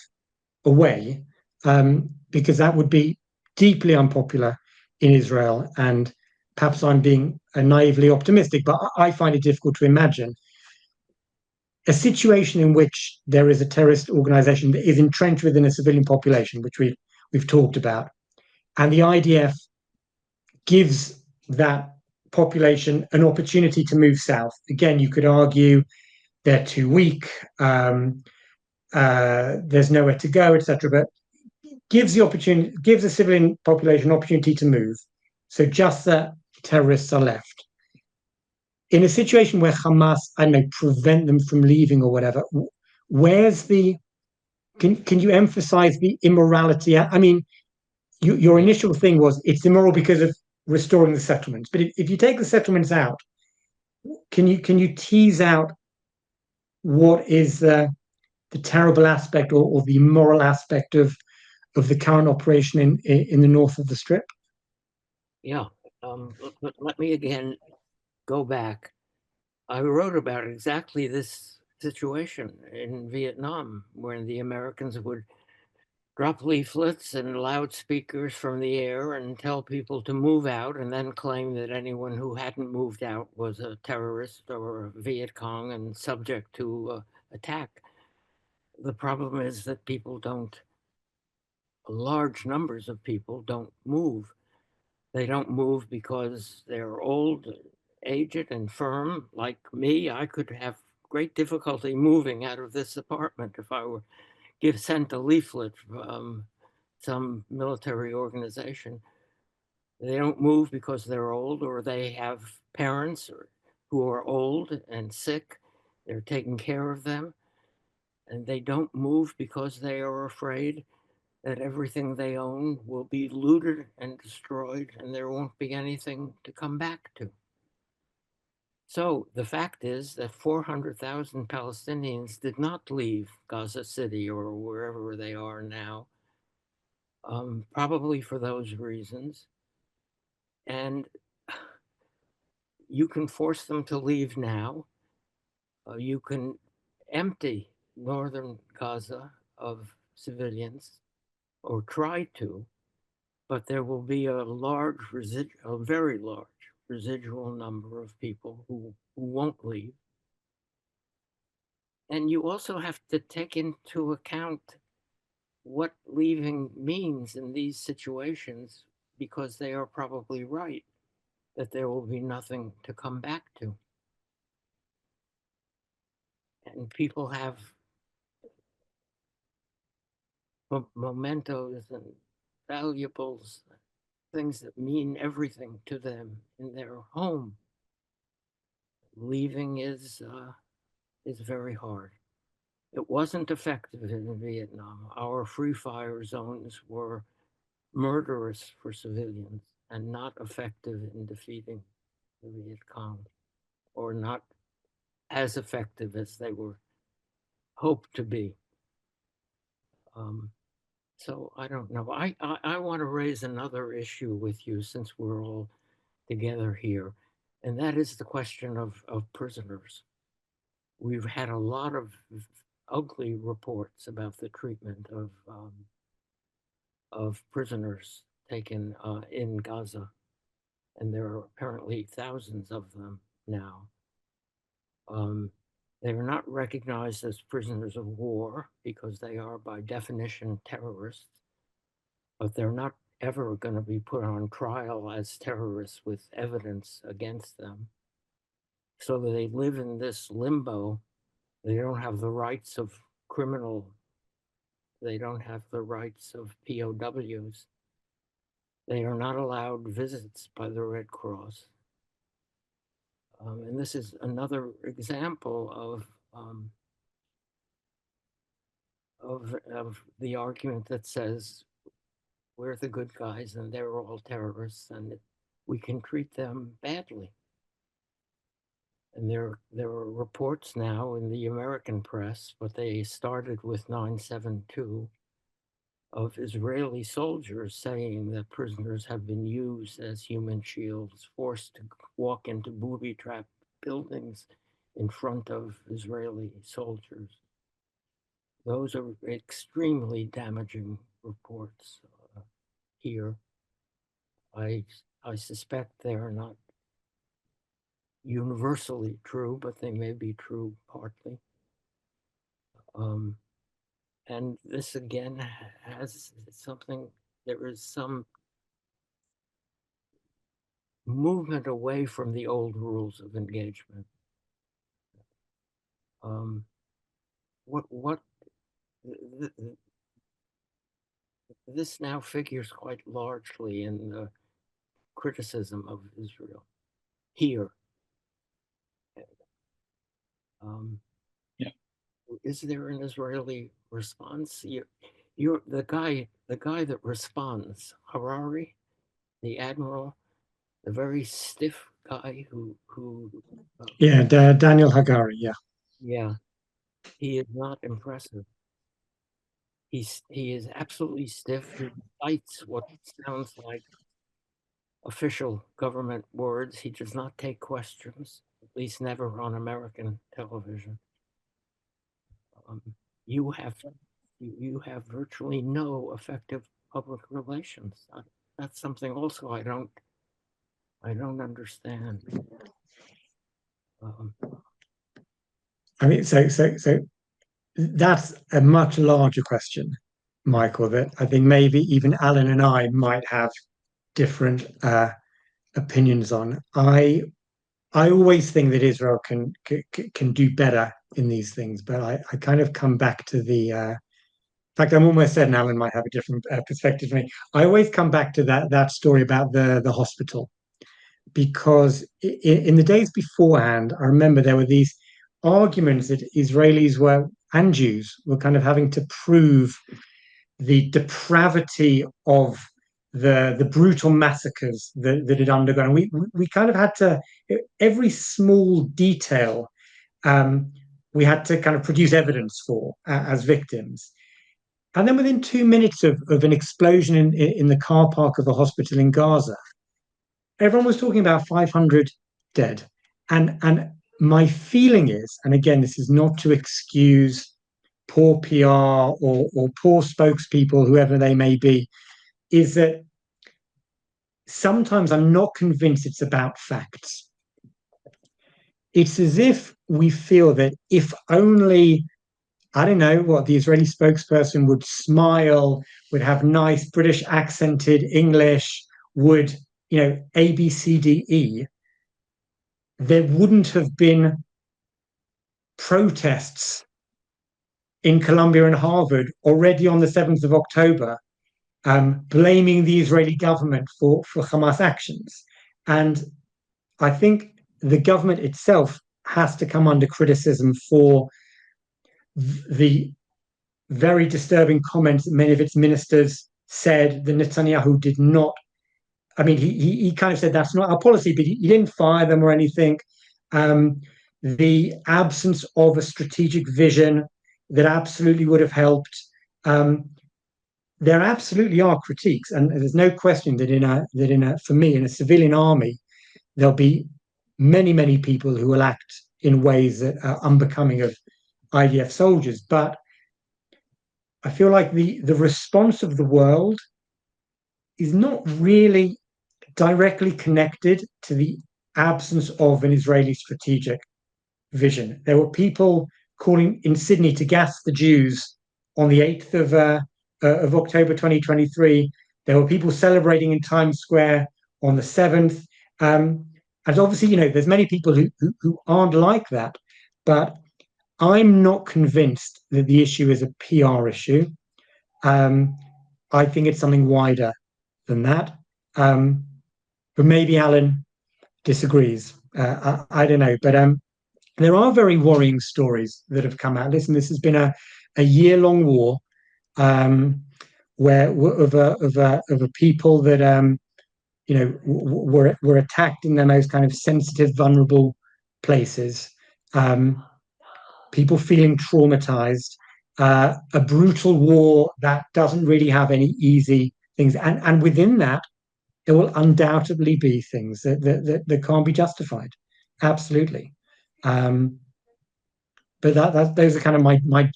away, because that would be deeply unpopular in Israel, and perhaps I'm being naively optimistic, but I find it difficult to imagine a situation in which there is a terrorist organization that is entrenched within a civilian population, which we've talked about, and the IDF gives that population an opportunity to move south. Again, you could argue they're too weak, there's nowhere to go, etc. But gives the civilian population an opportunity to move. So just that terrorists are left. In a situation where Hamas, I don't know, prevent them from leaving or whatever, where's the can you emphasize the immorality? I mean, your initial thing was it's immoral because of restoring the settlements. But if you take the settlements out, can you tease out what is the terrible aspect or the immoral aspect of the current operation in the north of the Strip? Yeah, but let me again go back. I wrote about exactly this situation in Vietnam, where the Americans would drop leaflets and loudspeakers from the air and tell people to move out, and then claim that anyone who hadn't moved out was a terrorist or a Viet Cong and subject to attack. The problem is that large numbers of people don't move. They don't move because they're old, aged, and infirm. Like me, I could have great difficulty moving out of this apartment if I were sent a leaflet from some military organization. They don't move because they're old, or they have parents who are old and sick. They're taking care of them. And they don't move because they are afraid that everything they own will be looted and destroyed, and there won't be anything to come back to. So the fact is that 400,000 Palestinians did not leave Gaza City or wherever they are now, probably for those reasons. And you can force them to leave now. You can empty northern Gaza of civilians, or try to, but there will be a very large residual number of people who won't leave. And you also have to take into account what leaving means in these situations, because they are probably right that there will be nothing to come back to. And people have mementos and valuables things that mean everything to them in their home. Leaving is very hard. It wasn't effective in Vietnam. Our free fire zones were murderous for civilians and not effective in defeating the Viet Cong, or not as effective as they were hoped to be. So I don't know. I want to raise another issue with you since we're all together here, and that is the question of prisoners. We've had a lot of ugly reports about the treatment of prisoners taken in Gaza, and there are apparently thousands of them now. They are not recognized as prisoners of war because they are by definition terrorists, but they're not ever going to be put on trial as terrorists with evidence against them. So they live in this limbo. They don't have the rights of criminal. They don't have the rights of POWs. They are not allowed visits by the Red Cross. And this is another example of the argument that says we're the good guys and they're all terrorists and we can treat them badly. And there are reports now in the American press, but they started with 9/7/2, of Israeli soldiers saying that prisoners have been used as human shields, forced to walk into booby-trapped buildings in front of Israeli soldiers. Those are extremely damaging reports here. I suspect they are not universally true, but they may be true partly. And this again has something, there is some movement away from the old rules of engagement. This now figures quite largely in the criticism of Israel here. Yeah. Is there an Israeli response? You're the guy that responds, Harari, the admiral, the very stiff guy who Yeah, Daniel Hagari. yeah, he is not impressive. He is absolutely stiff. He cites what sounds like official government words. He does not take questions, at least never on American television. You have virtually no effective public relations. That's something also I don't understand. I mean, so that's a much larger question, Michael, that I think maybe even Alan and I might have different opinions on. I always think that Israel can do better in these things, but I kind of come back to the in fact, I'm almost certain Alan might have a different perspective from me. I always come back to that story about the hospital, because in the days beforehand, I remember there were these arguments that Israelis were, and Jews were, kind of having to prove the depravity of the brutal massacres that had undergone. We kind of had to, every small detail we had to kind of produce evidence for as victims. And then within 2 minutes of an explosion in the car park of a hospital in Gaza, everyone was talking about 500 dead. And my feeling is, and again, this is not to excuse poor PR or poor spokespeople, whoever they may be, is that sometimes I'm not convinced it's about facts. It's as if we feel that if only, I don't know, what the Israeli spokesperson would smile, would have nice British accented English, would, A, B, C, D, E, there wouldn't have been protests in Columbia and Harvard already on the 7th of October blaming the Israeli government for Hamas actions. And I think the government itself has to come under criticism for the very disturbing comments that many of its ministers said that Netanyahu did not. I mean, he kind of said that's not our policy, but he didn't fire them or anything. The absence of a strategic vision that absolutely would have helped. There absolutely are critiques, and there's no question that for me in a civilian army, there'll be many people who will act in ways that are unbecoming of IDF soldiers. But I feel like the response of the world is not really directly connected to the absence of an Israeli strategic vision. There were people calling in Sydney to gas the Jews on the 8th of October 2023. There were people celebrating in Times Square on the 7th. And obviously, there's many people who aren't like that. But I'm not convinced that the issue is a PR issue. I think it's something wider than that. But maybe Alan disagrees. I don't know. But there are very worrying stories that have come out. Listen, this has been a year-long war where of a people that were attacked in their most kind of sensitive, vulnerable places. People feeling traumatized. A brutal war that doesn't really have any easy things, and within that, there will undoubtedly be things that can't be justified. Absolutely. But those are kind of my I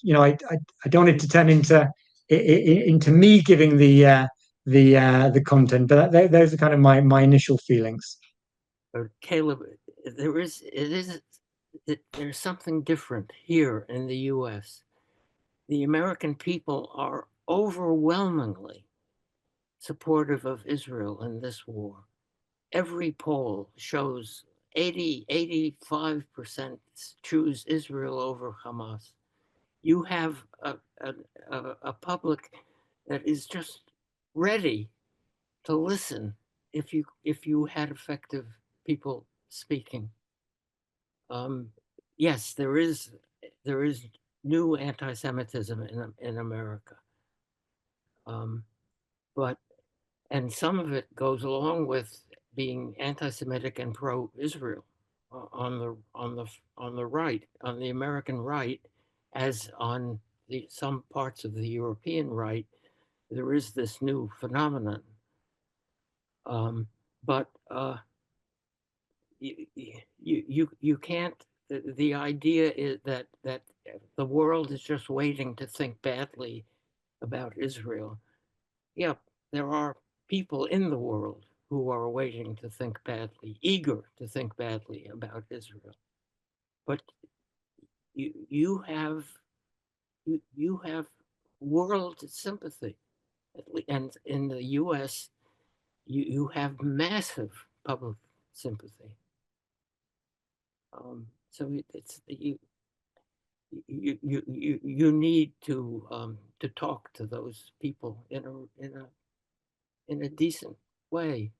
don't want it to turn into me giving the content, but those are kind of my initial feelings. Caleb, there's something different here in the U.S. The American people are overwhelmingly supportive of Israel in this war. Every poll shows 85% choose Israel over Hamas. You have a public that is just ready to listen if you had effective people speaking. Yes, there is new anti-Semitism in America, and some of it goes along with being anti-Semitic and pro-Israel on the right, on the American right, as on some parts of the European right. There is this new phenomenon, but you can't. The idea is that the world is just waiting to think badly about Israel. Yeah, there are people in the world who are waiting to think badly, eager to think badly about Israel. But you have world sympathy, and in the U.S. you have massive public sympathy. So it's you need to talk to those people in a decent way.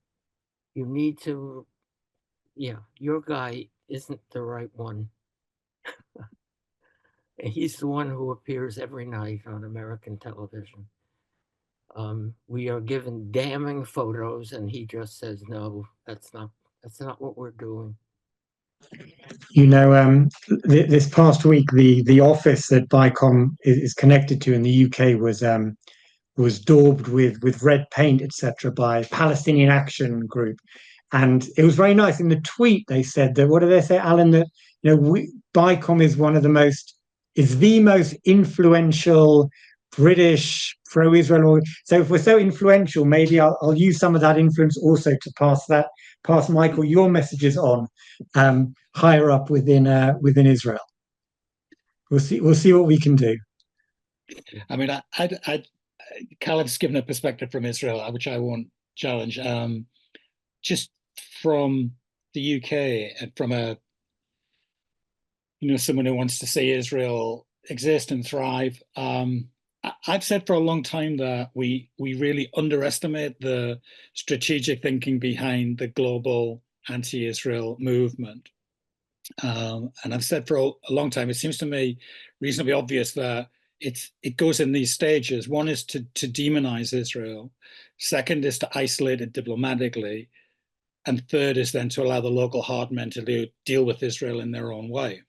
You need to, your guy isn't the right one. He's the one who appears every night on American television. We are given damning photos, and he just says, "No, that's not what we're doing." This past week, the office that BICOM is connected to in the UK was daubed with red paint, etc., by Palestinian Action Group, and it was very nice. In the tweet, they said that, what did they say, Alan? That BICOM is the most influential British pro-Israel. So if we're so influential, maybe I'll use some of that influence also to pass Michael your messages on higher up within Israel. We'll see what we can do. I mean, Caleb's given a perspective from Israel, which I won't challenge. Just from the UK and from someone who wants to see Israel exist and thrive. I've said for a long time that we really underestimate the strategic thinking behind the global anti-Israel movement. And I've said for a long time, it seems to me reasonably obvious that it goes in these stages. One is to demonize Israel. Second is to isolate it diplomatically. And third is then to allow the local hard men to deal with Israel in their own way.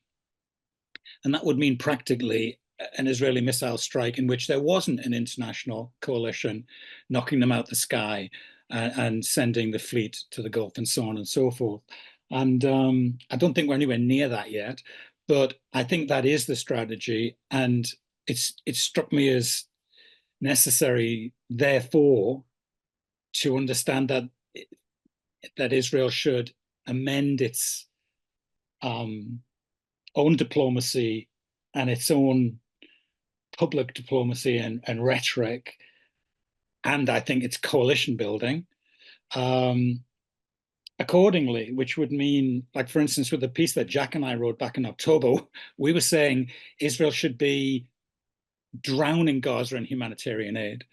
And that would mean practically an Israeli missile strike in which there wasn't an international coalition knocking them out the sky and sending the fleet to the Gulf and so on and so forth. And I don't think we're anywhere near that yet, but I think that is the strategy. And it struck me as necessary, therefore, to understand that Israel should amend its own diplomacy and its own public diplomacy and rhetoric, and I think it's coalition building accordingly, which would mean, like, for instance, with the piece that Jack and I wrote back in October, we were saying Israel should be drowning Gaza in humanitarian aid.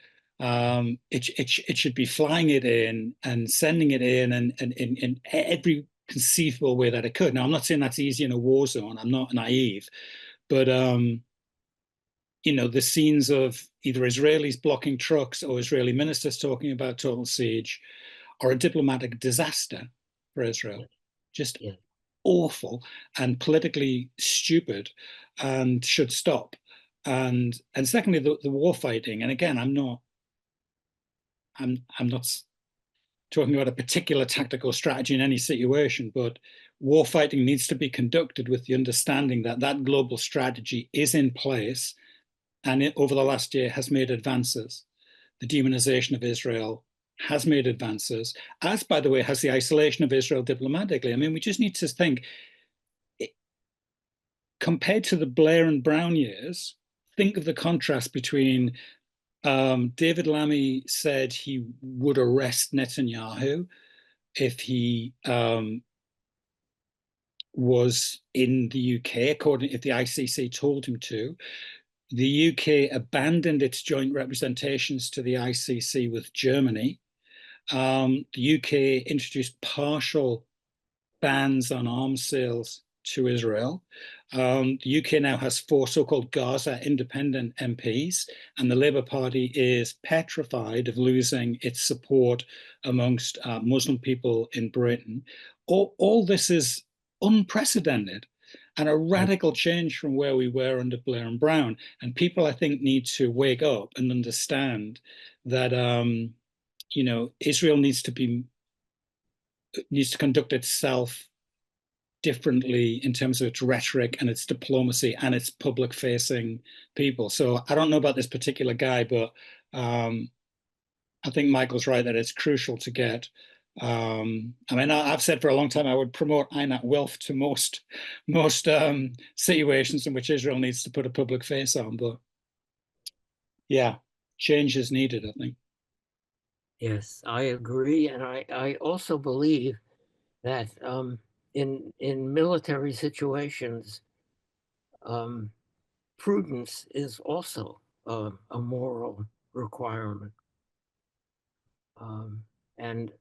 It should be flying it in and sending it in and in every conceivable way that it could. Now, I'm not saying that's easy in a war zone. I'm not naive, but the scenes of either Israelis blocking trucks or Israeli ministers talking about total siege are a diplomatic disaster for Israel. Just awful and politically stupid and should stop. And secondly, the war fighting. And again, I'm not talking about a particular tactical strategy in any situation, but war fighting needs to be conducted with the understanding that that global strategy is in place and it, over the last year, has made advances. The demonization of Israel has made advances, as, by the way, has the isolation of Israel diplomatically. I mean, we just need to think, compared to the Blair and Brown years, think of the contrast between David Lammy said he would arrest Netanyahu if he was in the UK, if the ICC told him to. The UK abandoned its joint representations to the ICC with Germany. The UK introduced partial bans on arms sales to Israel. The UK now has 4 so-called Gaza independent MPs, and the Labour Party is petrified of losing its support amongst Muslim people in Britain. All this is unprecedented and a radical change from where we were under Blair and Brown. And people, I think, need to wake up and understand that Israel needs to conduct itself differently in terms of its rhetoric and its diplomacy and its public-facing people. So I don't know about this particular guy, but I think Michael's right that it's crucial to get. I've said for a long time I would promote Einat Wilf to most situations in which Israel needs to put a public face on. But yeah, change is needed, I think. Yes, I agree, and I also believe that in military situations, prudence is also a moral requirement. And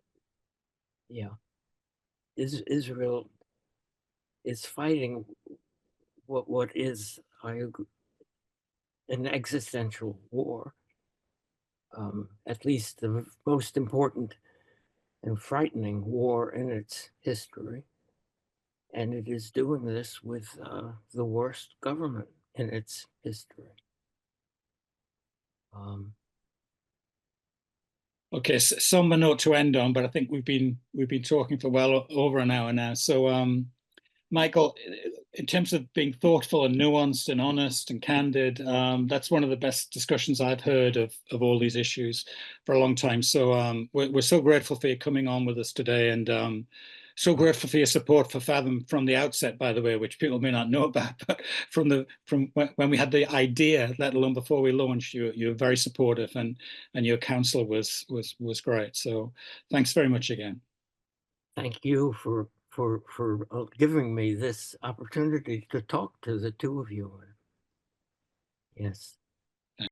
yeah, Israel is fighting what is, I agree, an existential war. At least the most important and frightening war in its history. And it is doing this with the worst government in its history. Okay, somber note to end on, but I think we've been talking for well over an hour now. So, Michael, in terms of being thoughtful and nuanced and honest and candid, that's one of the best discussions I've heard of all these issues for a long time. So we're so grateful for you coming on with us today, and so grateful for your support for Fathom from the outset, by the way, which people may not know about, but from when we had the idea, let alone before we launched, you were very supportive, and your counsel was great. So thanks very much again. Thank you for giving me this opportunity to talk to the two of you. Yes.